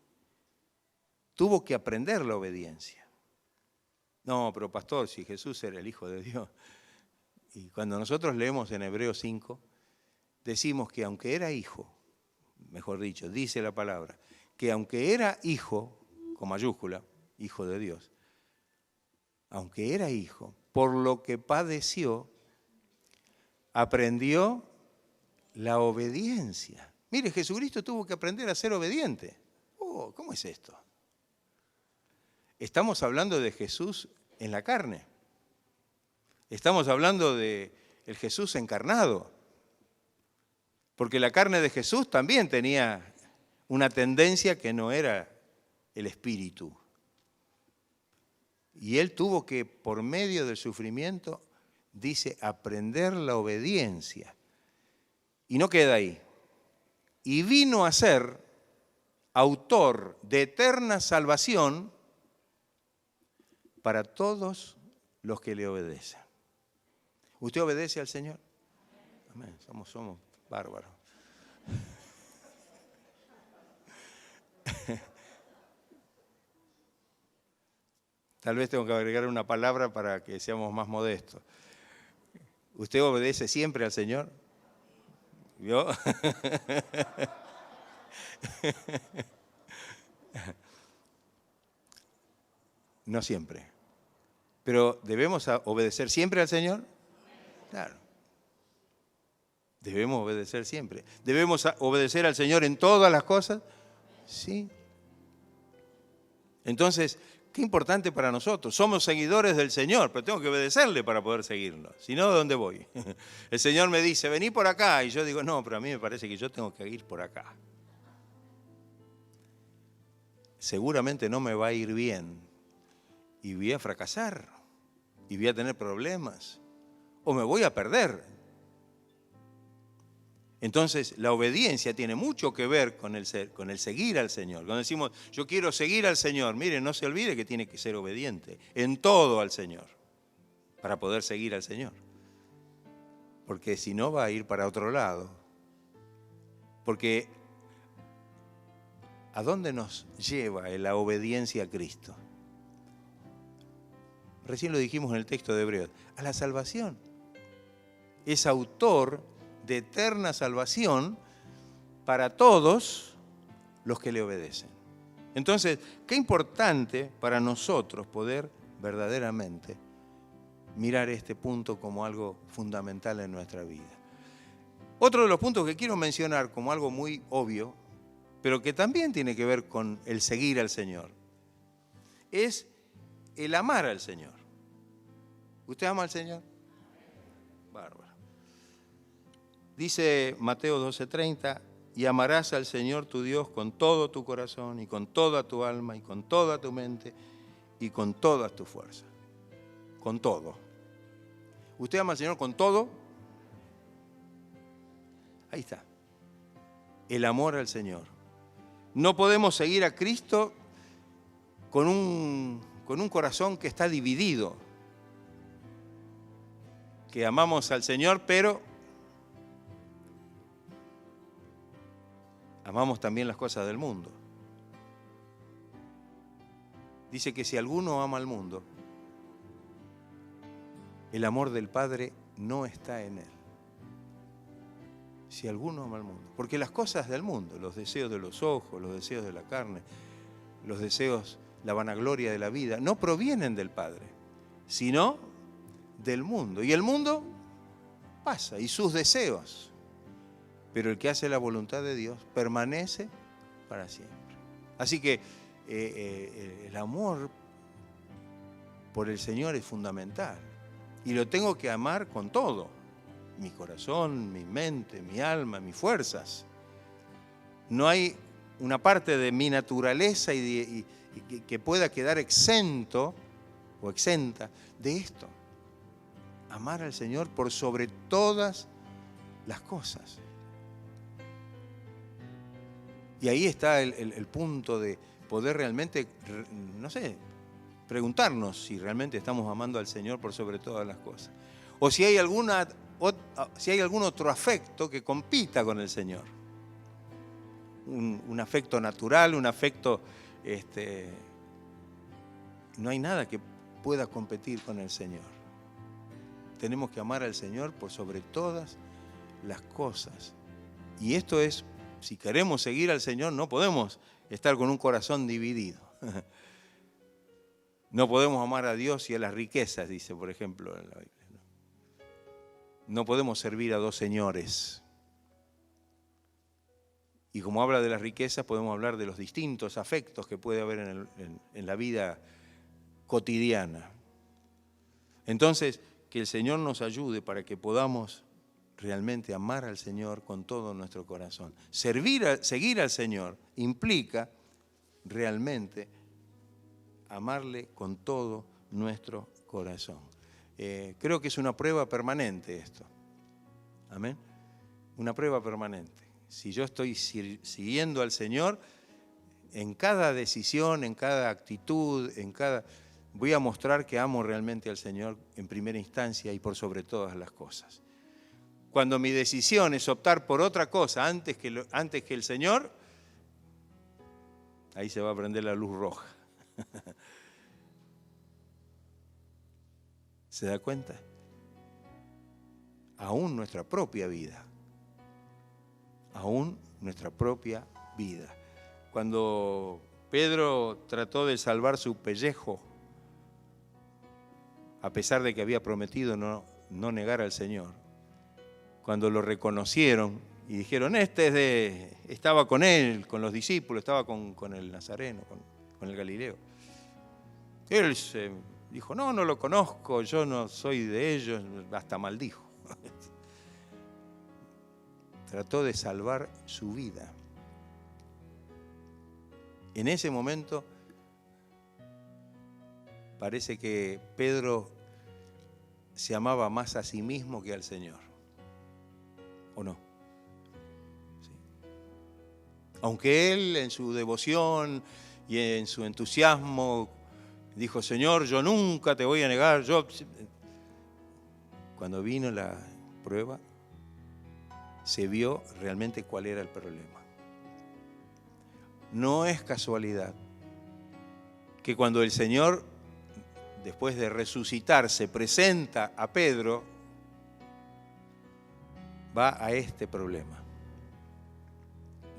tuvo que aprender la obediencia. No, pero pastor, si Jesús era el Hijo de Dios. Y cuando nosotros leemos en Hebreos 5, decimos que aunque era hijo, mejor dicho, dice la palabra, que aunque era hijo, con mayúscula, hijo de Dios, aunque era hijo, por lo que padeció, aprendió la obediencia. Mire, Jesucristo tuvo que aprender a ser obediente. Oh, ¿cómo es esto? Estamos hablando de Jesús en la carne. Estamos hablando de el Jesús encarnado. Porque la carne de Jesús también tenía una tendencia que no era el espíritu. Y él tuvo que, por medio del sufrimiento, dice, aprender la obediencia. Y no queda ahí. Y vino a ser autor de eterna salvación para todos los que le obedecen. ¿Usted obedece al Señor? Amén. Somos bárbaros. Tal vez tengo que agregar una palabra para que seamos más modestos. ¿Usted obedece siempre al Señor? ¿Vio? No siempre. Pero ¿debemos obedecer siempre al Señor? Claro. Debemos obedecer siempre. ¿Debemos obedecer al Señor en todas las cosas? Sí. Entonces, qué importante para nosotros. Somos seguidores del Señor, pero tengo que obedecerle para poder seguirlo. Si no, ¿de dónde voy? El Señor me dice, vení por acá. Y yo digo, no, pero a mí me parece que yo tengo que ir por acá. Seguramente no me va a ir bien. Y voy a fracasar. Y voy a tener problemas. O me voy a perder. Entonces, la obediencia tiene mucho que ver con el seguir al Señor. Cuando decimos, yo quiero seguir al Señor, mire, no se olvide que tiene que ser obediente en todo al Señor, para poder seguir al Señor. Porque si no, va a ir para otro lado. Porque, ¿a dónde nos lleva la obediencia a Cristo? Recién lo dijimos en el texto de Hebreos, a la salvación. Es autor de eterna salvación para todos los que le obedecen. Entonces, qué importante para nosotros poder verdaderamente mirar este punto como algo fundamental en nuestra vida. Otro de los puntos que quiero mencionar como algo muy obvio, pero que también tiene que ver con el seguir al Señor, es el amar al Señor. ¿Usted ama al Señor? Bárbaro. Dice Mateo 12:30, y amarás al Señor tu Dios con todo tu corazón y con toda tu alma y con toda tu mente y con todas tus fuerzas. Con todo. ¿Usted ama al Señor con todo? Ahí está. El amor al Señor. No podemos seguir a Cristo con un corazón que está dividido. Que amamos al Señor, pero amamos también las cosas del mundo. Dice que si alguno ama al mundo, el amor del Padre no está en él. Si alguno ama al mundo. Porque las cosas del mundo, los deseos de los ojos, los deseos de la carne, los deseos, la vanagloria de la vida, no provienen del Padre, sino del mundo. Y el mundo pasa, y sus deseos. Pero el que hace la voluntad de Dios permanece para siempre. Así que el amor por el Señor es fundamental. Y lo tengo que amar con todo. Mi corazón, mi mente, mi alma, mis fuerzas. No hay una parte de mi naturaleza que pueda quedar exento o exenta de esto. Amar al Señor por sobre todas las cosas. Y ahí está el punto de poder realmente, no sé, preguntarnos si realmente estamos amando al Señor por sobre todas las cosas. O si hay algún otro afecto que compita con el Señor. Un afecto natural, un afecto... no hay nada que pueda competir con el Señor. Tenemos que amar al Señor por sobre todas las cosas. Y esto es, si queremos seguir al Señor, no podemos estar con un corazón dividido. No podemos amar a Dios y a las riquezas, dice, por ejemplo, en la Biblia. No podemos servir a dos señores. Y como habla de las riquezas, podemos hablar de los distintos afectos que puede haber en la vida cotidiana. Entonces, que el Señor nos ayude para que podamos realmente amar al Señor con todo nuestro corazón. Seguir al Señor implica realmente amarle con todo nuestro corazón. Creo que es una prueba permanente esto. Amén. Una prueba permanente. Si yo estoy siguiendo al Señor, en cada decisión, en cada actitud, voy a mostrar que amo realmente al Señor en primera instancia y por sobre todas las cosas. Cuando mi decisión es optar por otra cosa antes que el Señor, ahí se va a prender la luz roja. ¿Se da cuenta? Aún nuestra propia vida. Aún nuestra propia vida. Cuando Pedro trató de salvar su pellejo, a pesar de que había prometido no negar al Señor, cuando lo reconocieron y dijeron, estaba con él, con los discípulos, estaba con el Nazareno, con el Galileo. Él se dijo, no lo conozco, yo no soy de ellos, hasta maldijo. Trató de salvar su vida. En ese momento parece que Pedro se amaba más a sí mismo que al Señor. ¿O no? Sí. Aunque él en su devoción y en su entusiasmo dijo, Señor, yo nunca te voy a negar. Cuando vino la prueba, se vio realmente cuál era el problema. No es casualidad que cuando el Señor, después de resucitar, se presenta a Pedro, va a este problema.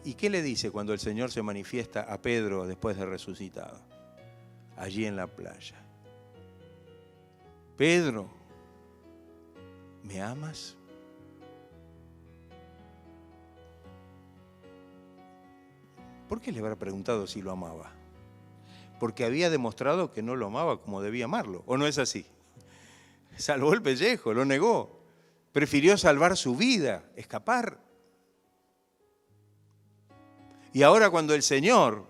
¿Y qué le dice cuando el Señor se manifiesta a Pedro después de resucitado? Allí en la playa. Pedro, ¿me amas? ¿Por qué le habrá preguntado si lo amaba? Porque había demostrado que no lo amaba como debía amarlo. ¿O no es así? Salvó el pellejo, lo negó. Prefirió salvar su vida, escapar. Y ahora cuando el Señor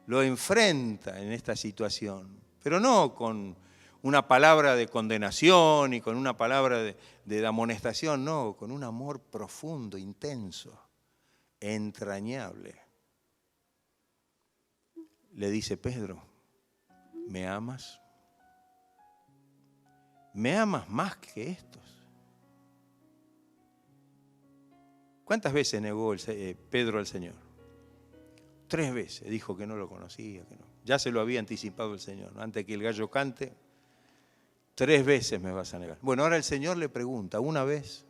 lo enfrenta en esta situación, pero no con una palabra de condenación y con una palabra de amonestación, no, con un amor profundo, intenso, entrañable. Le dice, Pedro, ¿me amas? ¿Me amas más que estos? ¿Cuántas veces negó Pedro al Señor? 3 veces dijo que no lo conocía, que no. Ya se lo había anticipado el Señor, ¿no? Antes que el gallo cante, 3 veces me vas a negar. Bueno, ahora el Señor le pregunta, una vez,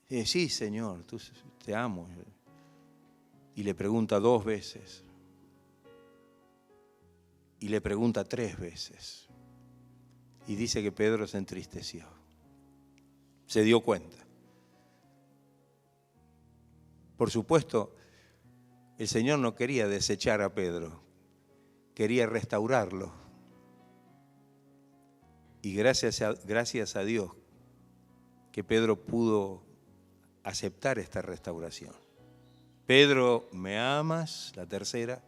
sí, Señor, te amo. Y le pregunta 2 veces. Y le pregunta 3 veces. Y dice que Pedro se entristeció. Se dio cuenta. Por supuesto, el Señor no quería desechar a Pedro. Quería restaurarlo. Y gracias a Dios que Pedro pudo aceptar esta restauración. Pedro, ¿me amas? La tercera.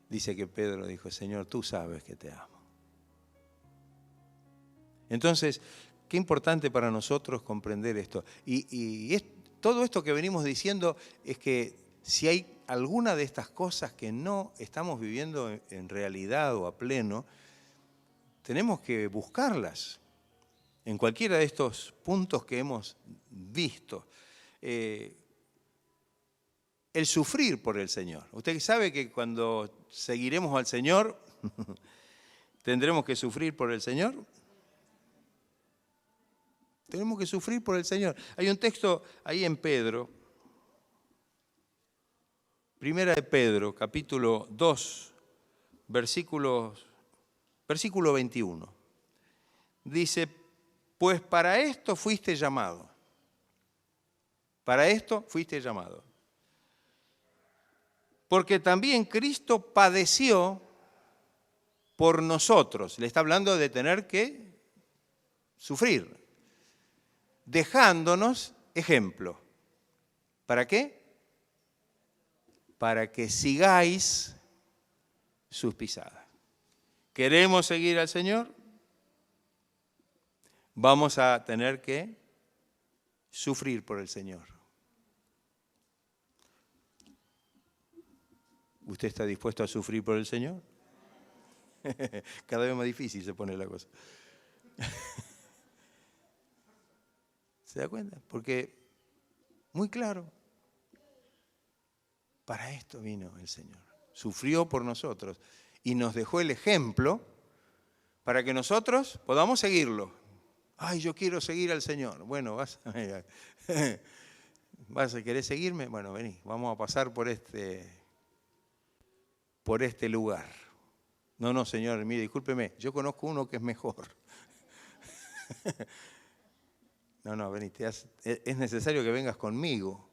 Dice que Pedro dijo, Señor, tú sabes que te amo. Entonces, qué importante para nosotros comprender esto. Y todo esto que venimos diciendo es que si hay alguna de estas cosas que no estamos viviendo en realidad o a pleno, tenemos que buscarlas en cualquiera de estos puntos que hemos visto. El sufrir por el Señor. Usted sabe que cuando seguiremos al Señor, ¿tendremos que sufrir por el Señor? Tenemos que sufrir por el Señor. Hay un texto ahí en Pedro, Primera de Pedro, capítulo 2, versículo 21. Dice, pues para esto fuiste llamado. Para esto fuiste llamado. Porque también Cristo padeció por nosotros. Le está hablando de tener que sufrir, dejándonos ejemplo. ¿Para qué? Para que sigáis sus pisadas. ¿Queremos seguir al Señor? Vamos a tener que sufrir por el Señor. ¿Usted está dispuesto a sufrir por el Señor? Cada vez más difícil se pone la cosa. ¿Se da cuenta? Porque, muy claro, para esto vino el Señor. Sufrió por nosotros y nos dejó el ejemplo para que nosotros podamos seguirlo. Ay, yo quiero seguir al Señor. Bueno, ¿vas a querer seguirme? Bueno, vení, vamos a pasar por este lugar. No, Señor, mire, discúlpeme, yo conozco uno que es mejor. No, vení, es necesario que vengas conmigo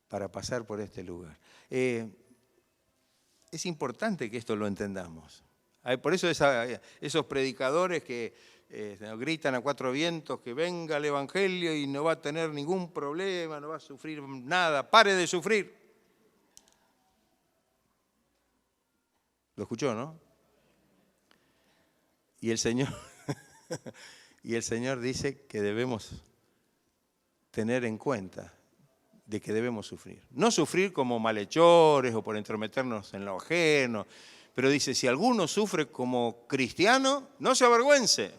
para pasar por este lugar. Es importante que esto lo entendamos. Por eso esos predicadores que gritan a cuatro vientos que venga el Evangelio y no va a tener ningún problema, no va a sufrir nada, pare de sufrir. ¿Lo escuchó, no? Y el Señor dice que debemos tener en cuenta de que debemos sufrir. No sufrir como malhechores o por entrometernos en lo ajeno, pero dice, si alguno sufre como cristiano, no se avergüence,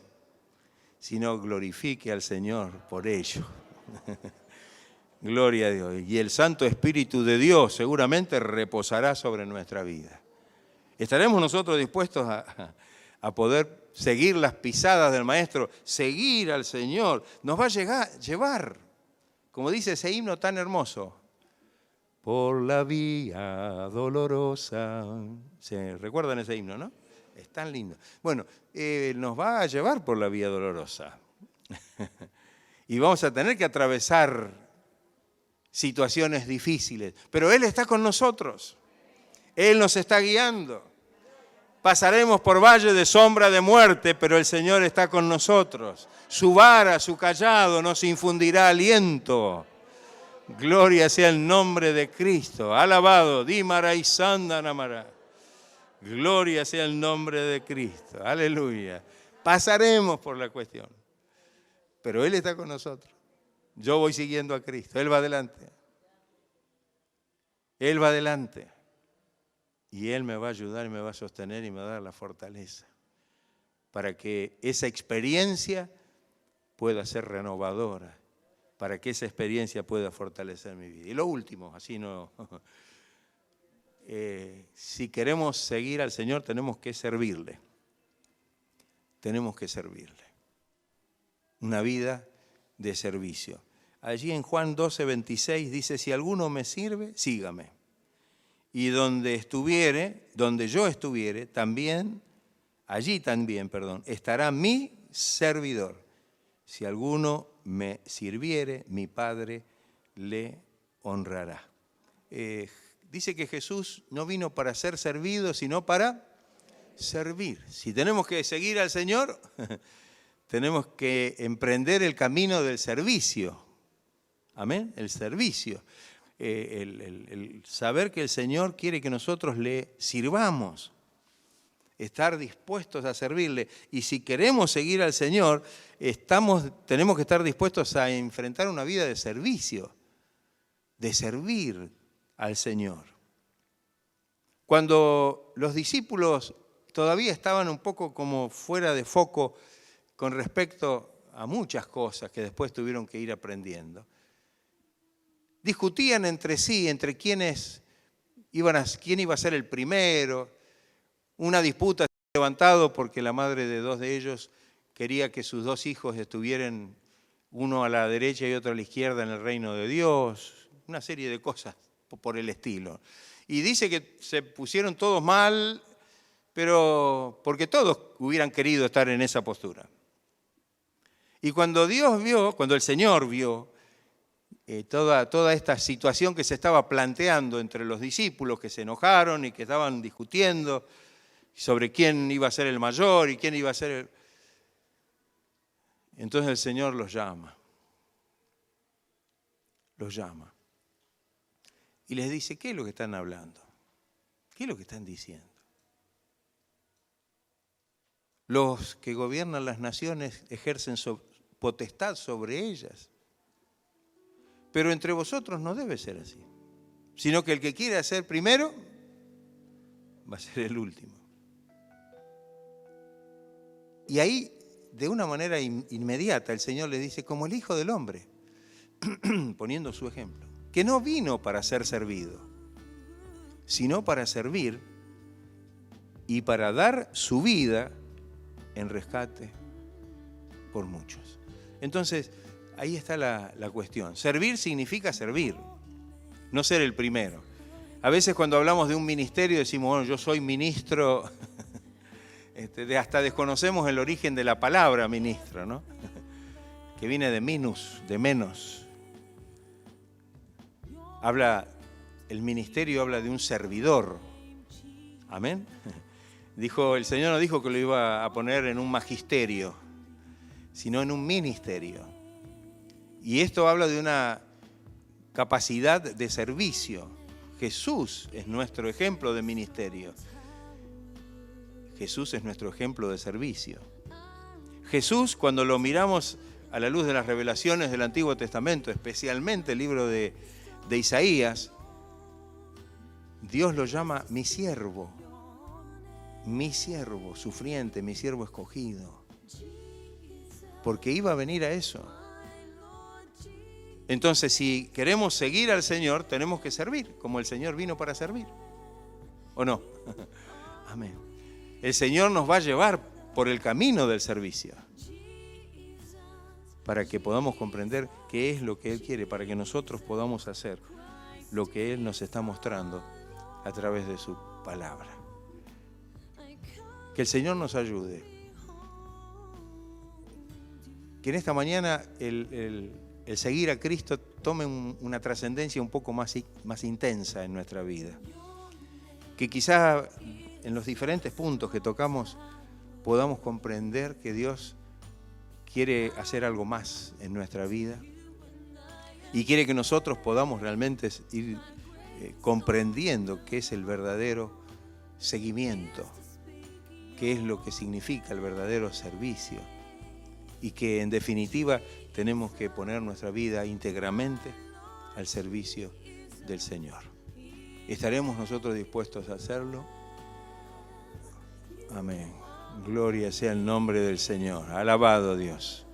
sino glorifique al Señor por ello. Gloria a Dios. Y el Santo Espíritu de Dios seguramente reposará sobre nuestra vida. ¿Estaremos nosotros dispuestos a poder seguir las pisadas del Maestro, seguir al Señor? Nos va a llevar, como dice ese himno tan hermoso, por la vía dolorosa. ¿Se recuerdan ese himno, no? Es tan lindo. Bueno, nos va a llevar por la vía dolorosa. Y vamos a tener que atravesar situaciones difíciles. Pero Él está con nosotros. Él nos está guiando. Pasaremos por valle de sombra de muerte, pero el Señor está con nosotros. Su vara, su cayado nos infundirá aliento. Gloria sea el nombre de Cristo. Alabado. Dimara y Sandanamara. Gloria sea el nombre de Cristo. Aleluya. Pasaremos por la cuestión. Pero Él está con nosotros. Yo voy siguiendo a Cristo. Él va adelante. Él va adelante. Y Él me va a ayudar y me va a sostener y me va a dar la fortaleza para que esa experiencia pueda ser renovadora, para que esa experiencia pueda fortalecer mi vida. Y lo último, así no... si queremos seguir al Señor, tenemos que servirle. Tenemos que servirle. Una vida de servicio. Allí en Juan 12:26 dice, si alguno me sirve, sígame. Y donde yo estuviere, allí también, estará mi servidor. Si alguno me sirviere, mi Padre le honrará. Dice que Jesús no vino para ser servido, sino para servir. Si tenemos que seguir al Señor, tenemos que emprender el camino del servicio. Amén, el servicio. El saber que el Señor quiere que nosotros le sirvamos, estar dispuestos a servirle. Y si queremos seguir al Señor, tenemos que estar dispuestos a enfrentar una vida de servicio, de servir. al Señor. Cuando los discípulos todavía estaban un poco como fuera de foco con respecto a muchas cosas que después tuvieron que ir aprendiendo, discutían entre sí, entre quién iba a ser el primero. Una disputa se ha levantado porque la madre de dos de ellos quería que sus dos hijos estuvieran uno a la derecha y otro a la izquierda en el reino de Dios. Una serie de cosas por el estilo. Y dice que se pusieron todos mal, pero porque todos hubieran querido estar en esa postura. Y cuando el Señor vio toda esta situación que se estaba planteando entre los discípulos, que se enojaron y que estaban discutiendo sobre quién iba a ser el mayor y quién iba a ser el... Entonces el Señor los llama. Los llama. Y les dice, ¿qué es lo que están hablando? ¿Qué es lo que están diciendo? Los que gobiernan las naciones ejercen potestad sobre ellas. Pero entre vosotros no debe ser así, sino que el que quiera ser primero va a ser el último. Y ahí, de una manera inmediata, el Señor le dice, como el Hijo del Hombre, poniendo su ejemplo, que no vino para ser servido, sino para servir y para dar su vida en rescate por muchos. Entonces, ahí está la cuestión. Servir significa servir, no ser el primero. A veces cuando hablamos de un ministerio decimos, bueno, yo soy ministro, hasta desconocemos el origen de la palabra ministro, ¿no? Que viene de minus, de menos. El ministerio habla de un servidor. Amén. El Señor no dijo que lo iba a poner en un magisterio, sino en un ministerio. Y esto habla de una capacidad de servicio. Jesús es nuestro ejemplo de ministerio. Jesús es nuestro ejemplo de servicio. Jesús, cuando lo miramos a la luz de las revelaciones del Antiguo Testamento, especialmente el libro de Isaías, Dios lo llama mi siervo sufriente, mi siervo escogido, porque iba a venir a eso. Entonces, si queremos seguir al Señor, tenemos que servir, como el Señor vino para servir. ¿O no? Amén. El Señor nos va a llevar por el camino del servicio, para que podamos comprender qué es lo que Él quiere, para que nosotros podamos hacer lo que Él nos está mostrando a través de su palabra. Que el Señor nos ayude. Que en esta mañana el seguir a Cristo tome una trascendencia un poco más intensa en nuestra vida. Que quizás en los diferentes puntos que tocamos podamos comprender que Dios quiere hacer algo más en nuestra vida y quiere que nosotros podamos realmente ir comprendiendo qué es el verdadero seguimiento, qué es lo que significa el verdadero servicio y que en definitiva tenemos que poner nuestra vida íntegramente al servicio del Señor. ¿Estaremos nosotros dispuestos a hacerlo? Amén. Gloria sea el nombre del Señor. Alabado Dios.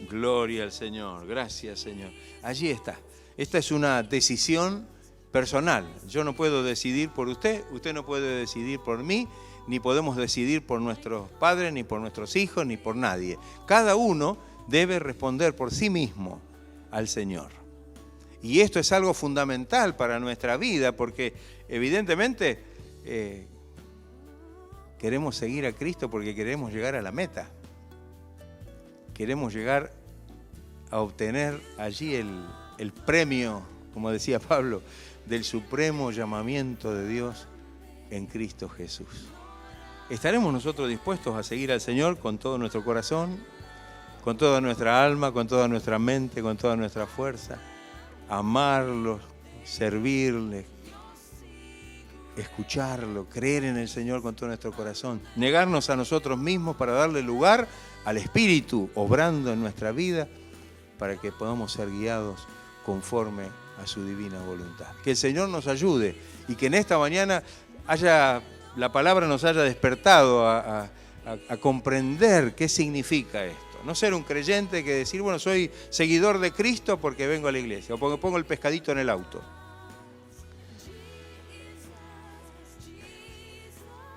Gloria al Señor. Gracias, Señor. Allí está. Esta es una decisión personal. Yo no puedo decidir por usted no puede decidir por mí, ni podemos decidir por nuestros padres, ni por nuestros hijos, ni por nadie. Cada uno debe responder por sí mismo al Señor. Y esto es algo fundamental para nuestra vida, porque evidentemente queremos seguir a Cristo porque queremos llegar a la meta. Queremos llegar a obtener allí el premio, como decía Pablo, del supremo llamamiento de Dios en Cristo Jesús. ¿Estaremos nosotros dispuestos a seguir al Señor con todo nuestro corazón, con toda nuestra alma, con toda nuestra mente, con toda nuestra fuerza? Amarlo, servirle, escucharlo, creer en el Señor con todo nuestro corazón, negarnos a nosotros mismos para darle lugar al Espíritu obrando en nuestra vida para que podamos ser guiados conforme a su divina voluntad. Que el Señor nos ayude y que en esta mañana la palabra nos haya despertado a comprender qué significa esto. No ser un creyente que decir, bueno, soy seguidor de Cristo porque vengo a la iglesia o porque pongo el pescadito en el auto.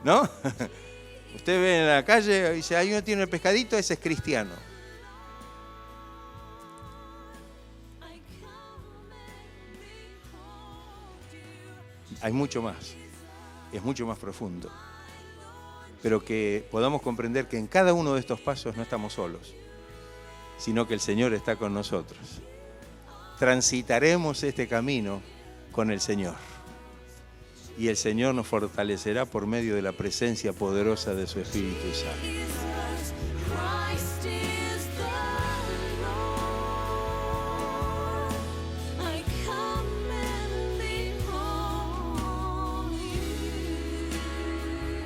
¿No? Usted ve en la calle y dice, ahí uno tiene el pescadito, ese es cristiano. Hay mucho más, es mucho más profundo. Pero que podamos comprender que en cada uno de estos pasos no estamos solos, sino que el Señor está con nosotros. Transitaremos este camino con el Señor. Y el Señor nos fortalecerá por medio de la presencia poderosa de su Espíritu Santo.